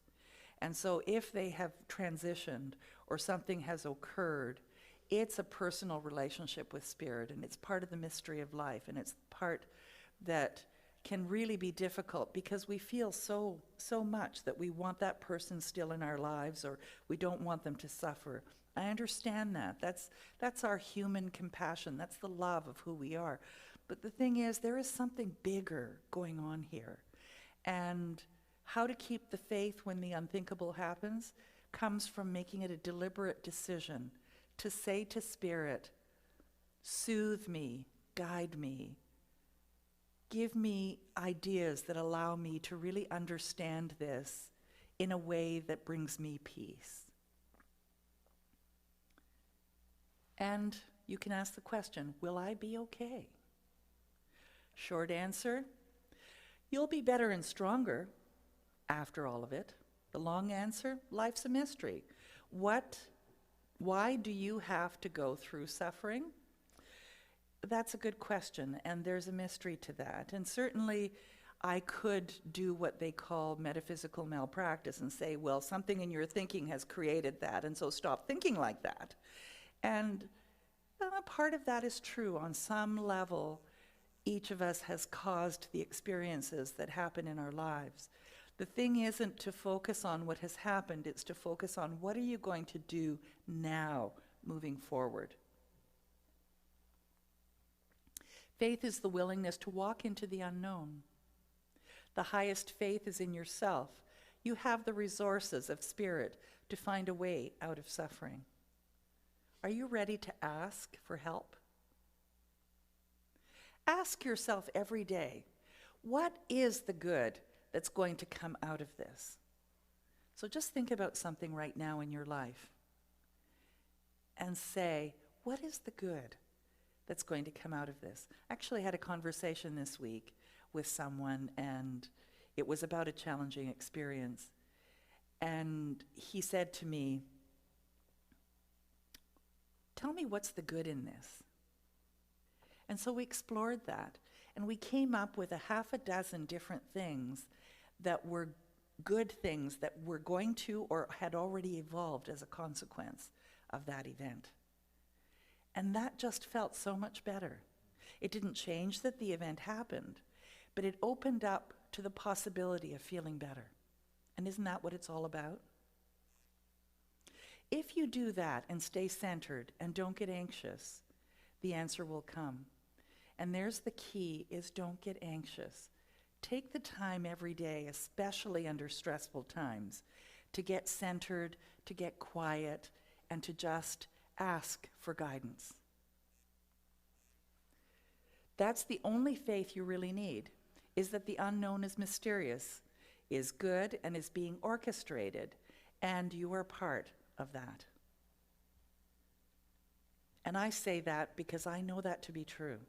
And so if they have transitioned or something has occurred, it's a personal relationship with Spirit, and it's part of the mystery of life, and it's part that can really be difficult because we feel so much that we want that person still in our lives, or we don't want them to suffer. I understand that. That's our human compassion. That's the love of who we are. But the thing is, there is something bigger going on here. And how to keep the faith when the unthinkable happens comes from making it a deliberate decision to say to Spirit, soothe me, guide me, give me ideas that allow me to really understand this in a way that brings me peace. And you can ask the question, will I be okay? Short answer, you'll be better and stronger after all of it. The long answer, life's a mystery. Why do you have to go through suffering? That's a good question, and there's a mystery to that. And certainly I could do what they call metaphysical malpractice and say, well, something in your thinking has created that, and so stop thinking like that. And part of that is true. On some level, each of us has caused the experiences that happen in our lives. The thing isn't to focus on what has happened, it's to focus on what are you going to do now, moving forward. Faith is the willingness to walk into the unknown. The highest faith is in yourself. You have the resources of Spirit to find a way out of suffering. Are you ready to ask for help? Ask yourself every day, what is the good that's going to come out of this? So just think about something right now in your life and say, what is the good that's going to come out of this? I actually had a conversation this week with someone, and it was about a challenging experience. And he said to me, tell me what's the good in this? And so we explored that, and we came up with a half a dozen different things that were good things that were going to or had already evolved as a consequence of that event. And that just felt so much better. It didn't change that the event happened, but it opened up to the possibility of feeling better. And isn't that what it's all about? If you do that and stay centered and don't get anxious, the answer will come. And there's the key, is don't get anxious. Take the time every day, especially under stressful times, to get centered, to get quiet, and to just ask for guidance. That's the only faith you really need, is that the unknown is mysterious, is good, and is being orchestrated, and you are part of that. And I say that because I know that to be true.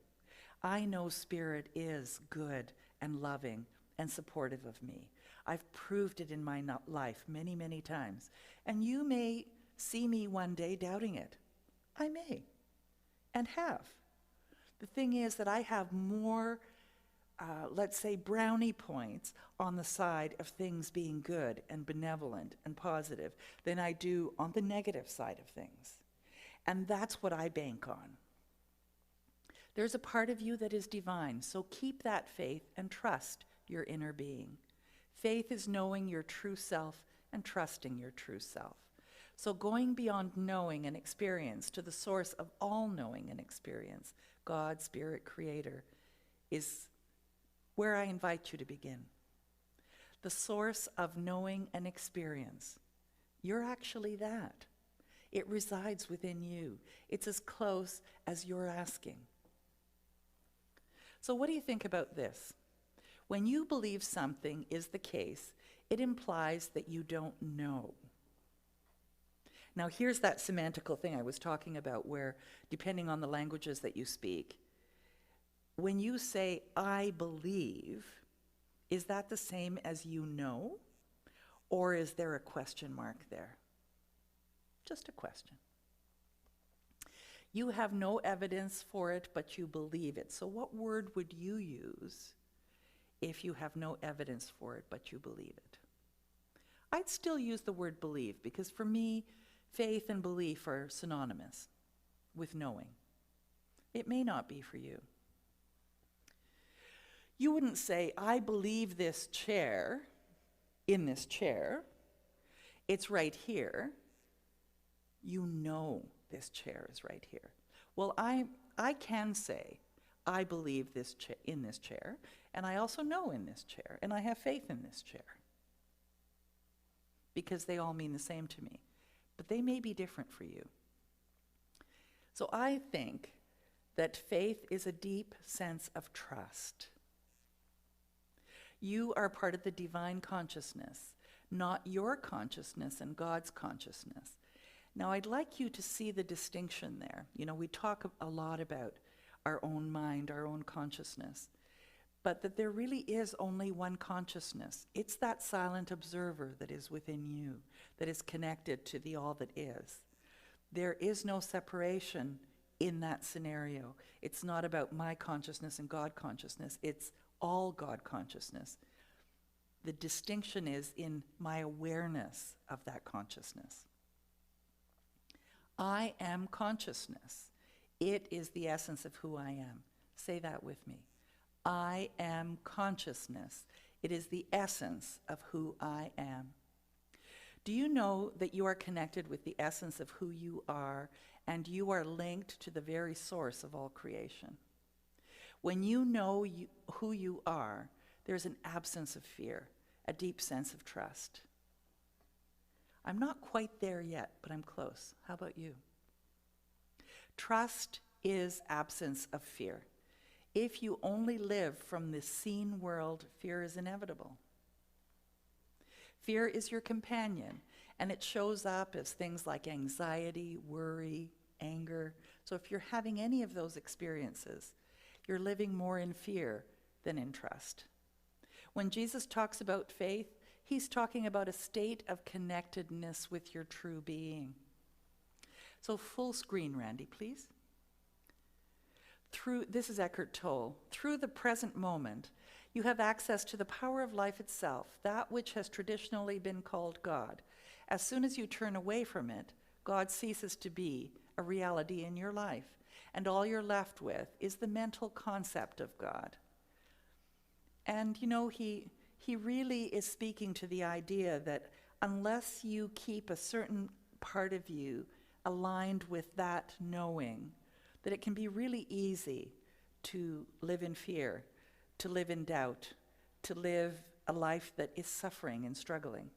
I know Spirit is good and loving and supportive of me. I've proved it in my life many, many times. And you may see me one day doubting it. I may, and have. The thing is that I have more, let's say, brownie points on the side of things being good and benevolent and positive than I do on the negative side of things. And that's what I bank on. There's a part of you that is divine, so keep that faith and trust your inner being. Faith is knowing your true self and trusting your true self. So going beyond knowing and experience to the source of all knowing and experience, God, Spirit, Creator, is where I invite you to begin. The source of knowing and experience. You're actually that. It resides within you. It's as close as you're asking. So what do you think about this? When you believe something is the case, it implies that you don't know. Now here's that semantical thing I was talking about where, depending on the languages that you speak, when you say, I believe, is that the same as you know? Or is there a question mark there? Just a question. You have no evidence for it, but you believe it. So what word would you use if you have no evidence for it, but you believe it? I'd still use the word believe, because for me, faith and belief are synonymous with knowing. It may not be for you. You wouldn't say, I believe this chair, in this chair, it's right here. You know this chair is right here. Well, I can say, I believe this in this chair, and I also know in this chair, and I have faith in this chair. Because they all mean the same to me. But they may be different for you. So I think that faith is a deep sense of trust. You are part of the divine consciousness, not your consciousness and God's consciousness. Now, I'd like you to see the distinction there. You know, we talk a lot about our own mind, our own consciousness, but that there really is only one consciousness. It's that silent observer that is within you, that is connected to the all that is. There is no separation in that scenario. It's not about my consciousness and God consciousness. It's all God consciousness. The distinction is in my awareness of that consciousness. I am consciousness. It is the essence of who I am. Say that with me. I am consciousness. It is the essence of who I am. Do you know that you are connected with the essence of who you are, and you are linked to the very source of all creation? When you know who you are, there's an absence of fear, a deep sense of trust. I'm not quite there yet, but I'm close. How about you? Trust is absence of fear. If you only live from the seen world, fear is inevitable. Fear is your companion, and it shows up as things like anxiety, worry, anger. So if you're having any of those experiences, you're living more in fear than in trust. When Jesus talks about faith, he's talking about a state of connectedness with your true being. So full screen, Randy, please. This is Eckhart Tolle. Through the present moment, you have access to the power of life itself, that which has traditionally been called God. As soon as you turn away from it, God ceases to be a reality in your life, and all you're left with is the mental concept of God. And you know, he really is speaking to the idea that unless you keep a certain part of you aligned with that knowing, that it can be really easy to live in fear, to live in doubt, to live a life that is suffering and struggling.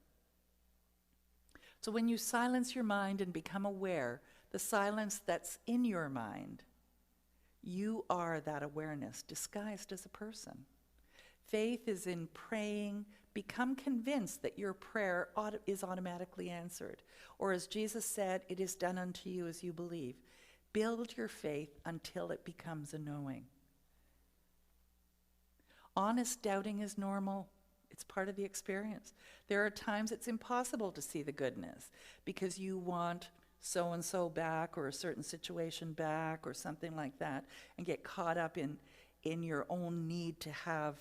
So when you silence your mind and become aware, the silence that's in your mind, you are that awareness disguised as a person. Faith is in praying, become convinced that your prayer is automatically answered. Or as Jesus said, it is done unto you as you believe. Build your faith until it becomes a knowing. Honest doubting is normal. It's part of the experience. There are times it's impossible to see the goodness because you want so-and-so back or a certain situation back or something like that and get caught up in your own need to have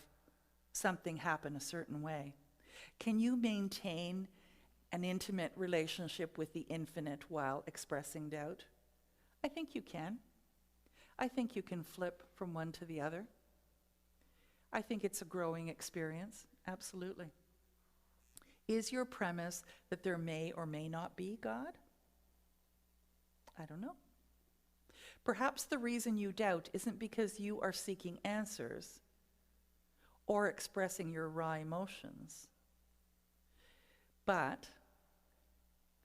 something happen a certain way. Can you maintain an intimate relationship with the infinite while expressing doubt? I think you can. I think you can flip from one to the other. I think it's a growing experience, absolutely. Is your premise that there may or may not be God? I don't know. Perhaps the reason you doubt isn't because you are seeking answers or expressing your raw emotions. But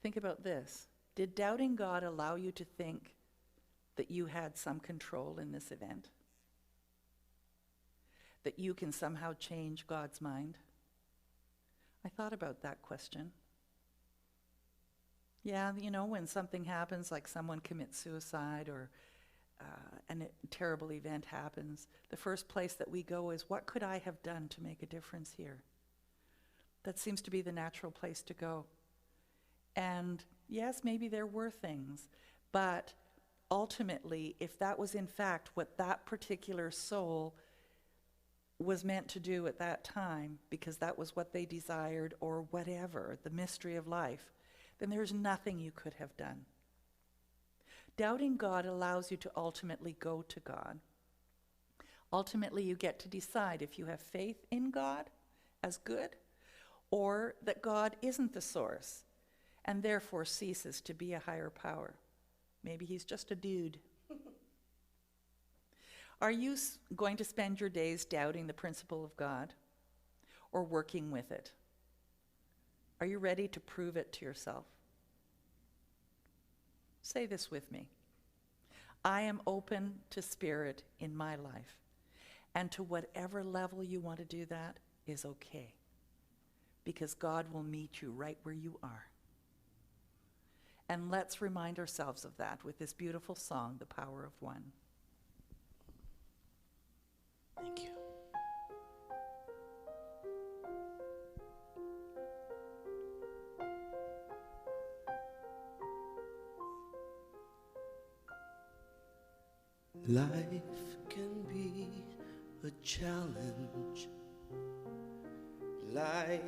think about this. Did doubting God allow you to think that you had some control in this event? That you can somehow change God's mind? I thought about that question. Yeah, you know, when something happens, like someone commits suicide or a terrible event happens, the first place that we go is, what could I have done to make a difference here? That seems to be the natural place to go. And Yes, maybe there were things, but ultimately, if that was in fact what that particular soul was meant to do at that time, because that was what they desired or whatever, the mystery of life, then there's nothing you could have done. Doubting God allows you to ultimately go to God. Ultimately, you get to decide if you have faith in God as good, or that God isn't the source and therefore ceases to be a higher power. Maybe he's just a dude. Are you going to spend your days doubting the principle of God or working with it? Are you ready to prove it to yourself? Say this with me. I am open to Spirit in my life, and to whatever level you want to do that is okay, because God will meet you right where you are. And let's remind ourselves of that with this beautiful song, The Power of One. Thank you. Life can be a challenge. Life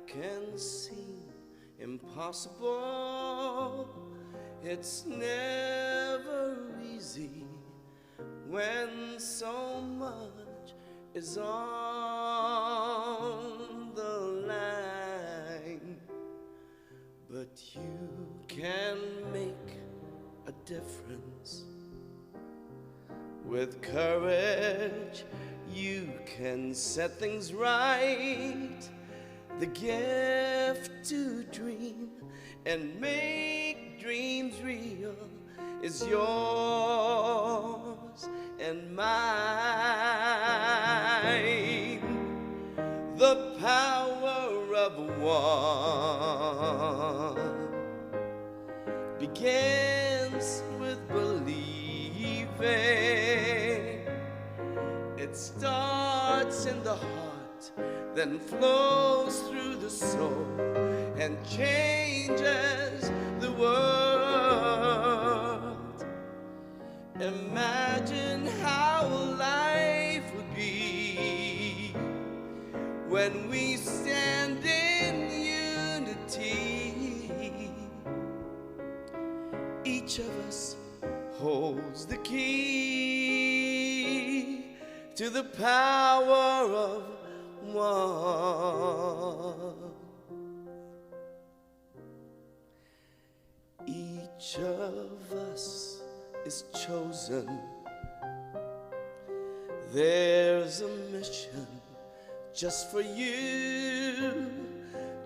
can seem impossible. It's never easy when so much is on the line. But you can make a difference. With courage, you can set things right. The gift to dream and make dreams real is yours and mine. The power of one begins with believing. It starts in the heart, then flows through the soul and changes the world. Imagine how life would be when we stand in unity. Each of us holds the key to the power of one. Each of us is chosen. There's a mission just for you.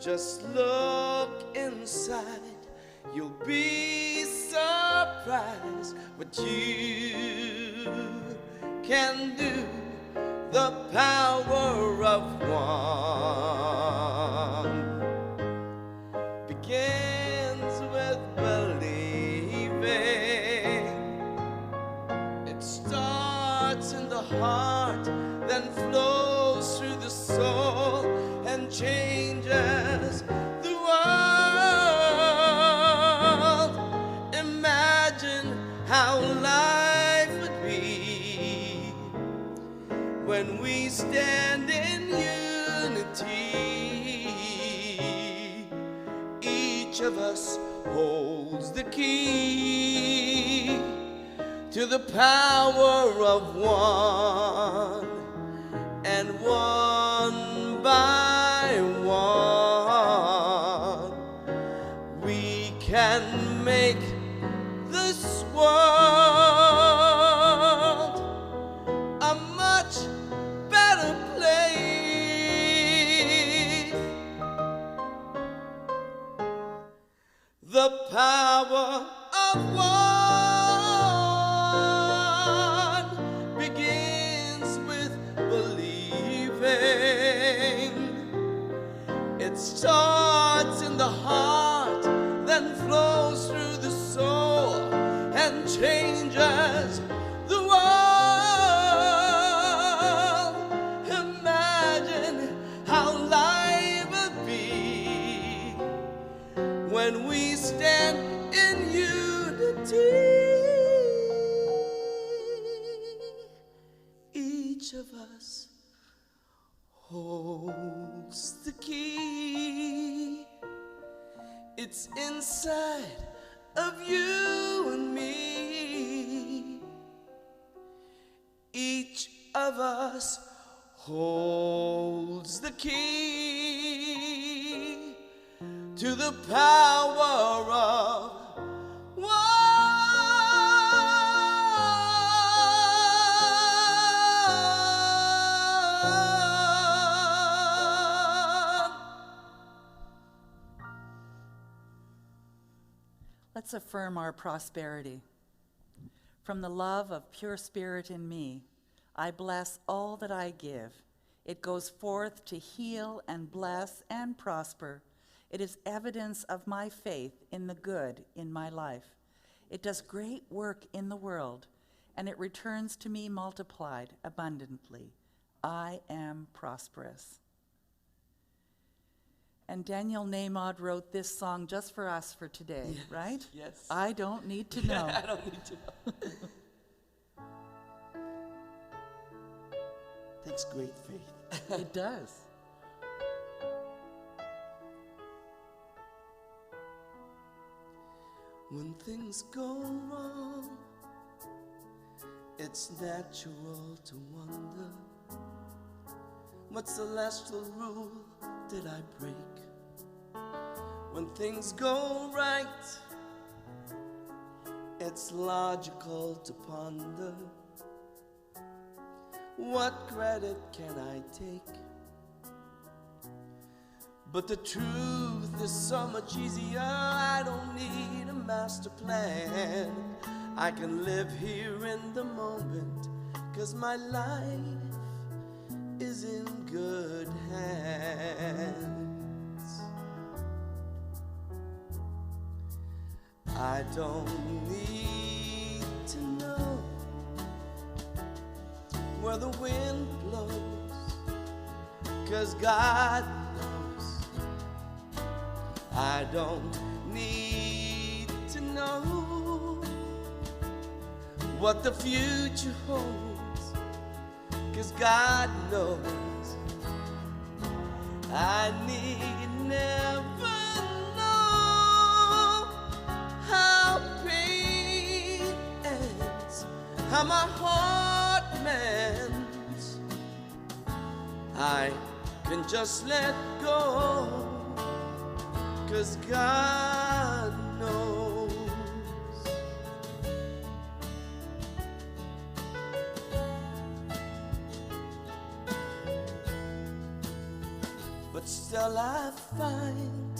Just look inside, you'll be surprised what you can do. The power of one begins with believing. It starts in the heart, then flows through the soul and changes the world. Imagine how life would be when we stand in unity. Each of us holds the key to the power of one, and one by one we can make this world a much better place. The power of one begins with believing. It starts in the heart, then flows through the soul and changes the world. Imagine how life would be when we stand Each of us holds the key. It's inside of you and me. Each of us holds the key to the power of one. Let's affirm our prosperity. From the love of pure spirit in me, I bless all that I give. It goes forth to heal and bless and prosper. It is evidence of my faith in the good in my life. It does great work in the world, and it returns to me multiplied abundantly. I am prosperous. And Daniel Nahmod wrote this song just for us for today, Yes, right? yes. I don't need to know. I don't need to know. Takes great faith. It does. When things go wrong, it's natural to wonder, what celestial rule did I break? When things go right, it's logical to ponder, what credit can I take? But the truth is so much easier. I don't need a master plan. I can live here in the moment, 'cause my life is in good hands. I don't need to know where the wind blows, 'cause God knows. I don't need to know what the future holds, 'cause God knows. I need never know how pain ends, how my heart mends. I can just let go, 'cause God knows. But still I find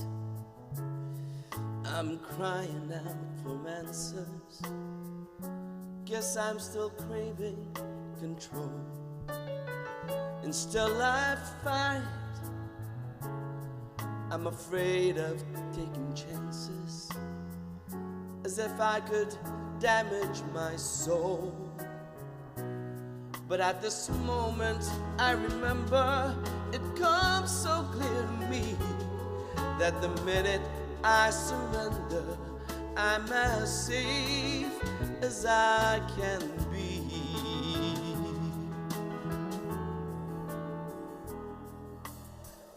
I'm crying out for answers. Guess I'm still craving control. And still I find I'm afraid of taking chances, as if I could damage my soul. But at this moment I remember, it comes so clear to me, that the minute I surrender, I'm as safe as I can be.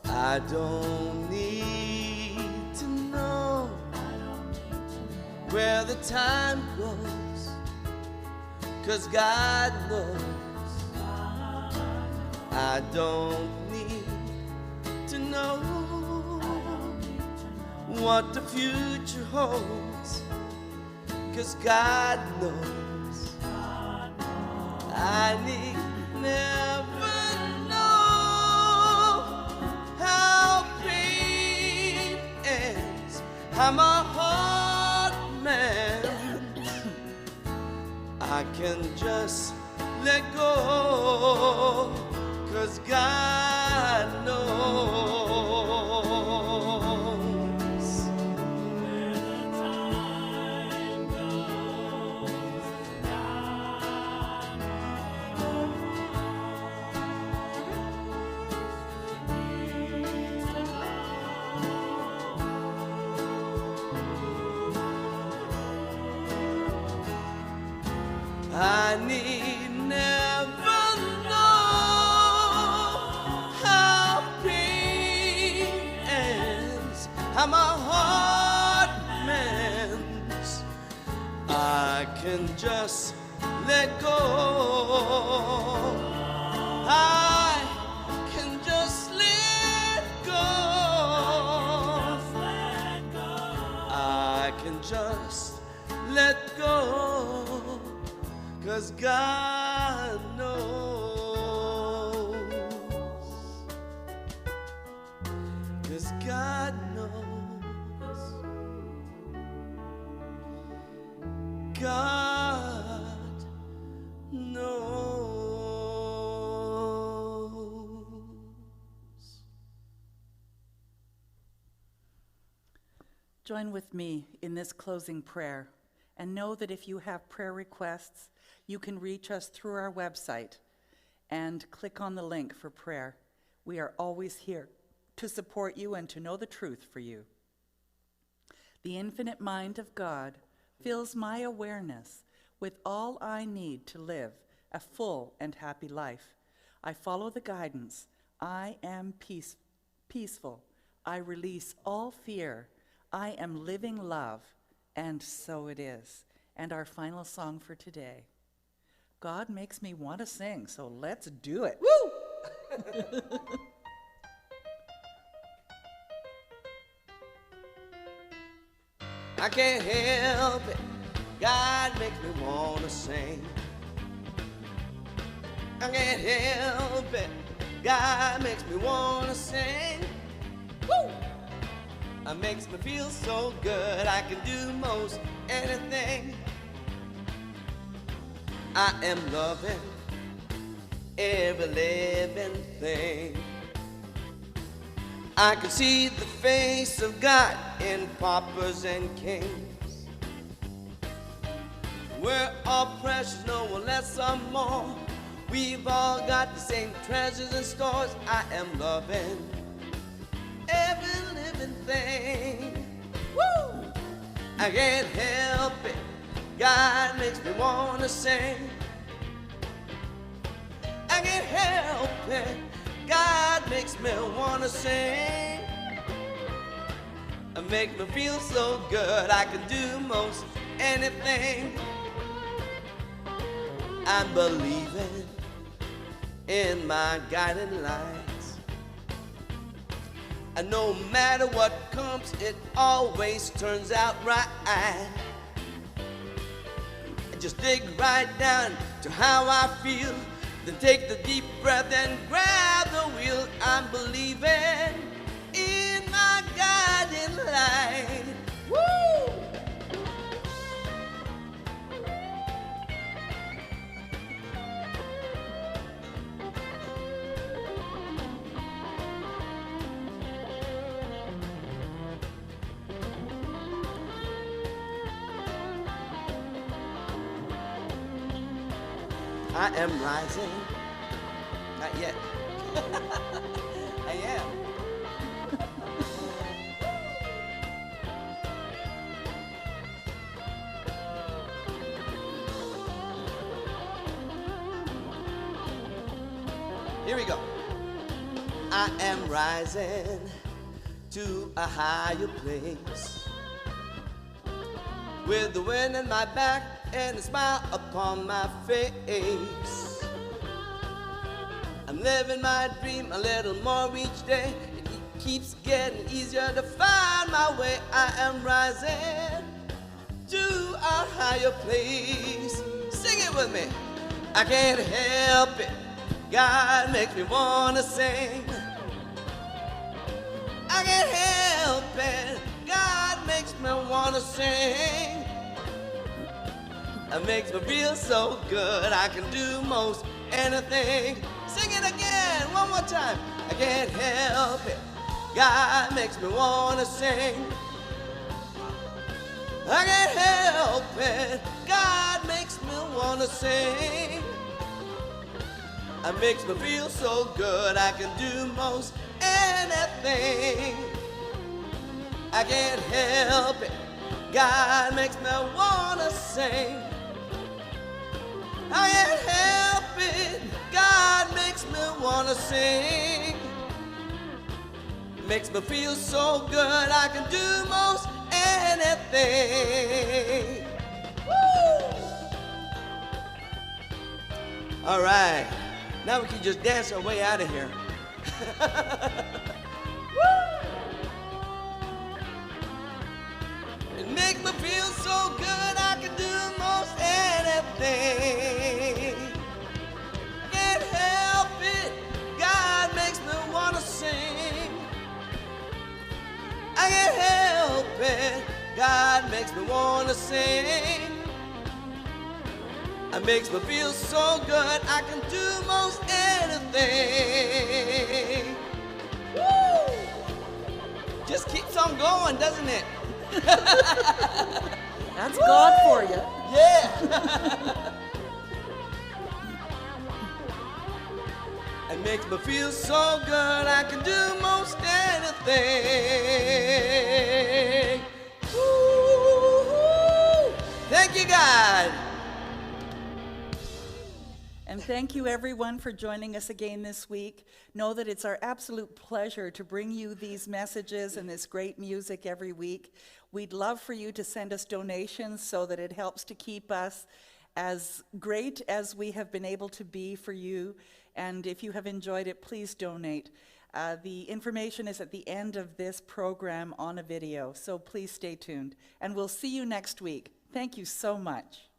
I don't need to know where the time goes, 'cause God knows. I don't need to know what the future holds, 'cause God knows. I need never know how pain ends, how my heart mends. I can just let go, 'cause God knows. I need never know how pain ends, how my heart mends. I can just let go. I can just let go. I can just let go. 'Cause God knows. 'Cause God knows. God knows. Join with me in this closing prayer, and know that if you have prayer requests, you can reach us through our website and click on the link for prayer. We are always here to support you and to know the truth for you. The infinite mind of God fills my awareness with all I need to live a full and happy life. I follow the guidance. I am peaceful. I release all fear. I am living love, and so it is. And our final song for today. God makes me want to sing, so let's do it. Woo! I can't help it. God makes me want to sing. I can't help it. God makes me want to sing. Woo! It makes me feel so good. I can do most anything. I am loving every living thing. I can see the face of God in paupers and kings. We're all precious, no one less or more. We've all got the same treasures and stores. I am loving every living thing. Woo! I can't help it. God makes me want to sing. I can't help it. God makes me want to sing. It makes me feel so good. I can do most anything. I'm believing in my guiding lights. And no matter what comes, it always turns out right. Just dig right down to how I feel, then take the deep breath and grab the wheel. I'm believing in my guiding light. Woo! I am rising. Not yet. I am. Here we go. I am rising to a higher place, with the wind in my back and a smile upon my face. I'm living my dream a little more each day. It keeps getting easier to find my way. I am rising to a higher place. Sing it with me. I can't help it. God makes me want to sing. I can't help it. God makes me want to sing. It makes me feel so good. I can do most anything. Sing it again, one more time. I can't help it. God makes me want to sing. I can't help it. God makes me want to sing. It makes me feel so good. I can do most anything. I can't help it. God makes me want to sing. wanna sing. Makes me feel so good I can do most anything. Woo! All right, now we can just dance our way out of here. It makes me feel so good I can do most anything. Can't help it, God makes me wanna sing. I can't help it, God makes me wanna sing. It makes me feel so good I can do most anything. Woo! Just keeps on going, doesn't it? That's God for you. Yeah. It makes me feel so good I can do most anything. Woo-hoo. Thank you, God. And thank you, everyone, for joining us again this week. Know that it's our absolute pleasure to bring you these messages and this great music every week. We'd love for you to send us donations so that it helps to keep us as great as we have been able to be for you. And if you have enjoyed it, please donate. The information is at the end of this program on a video, so please stay tuned. And we'll see you next week. Thank you so much.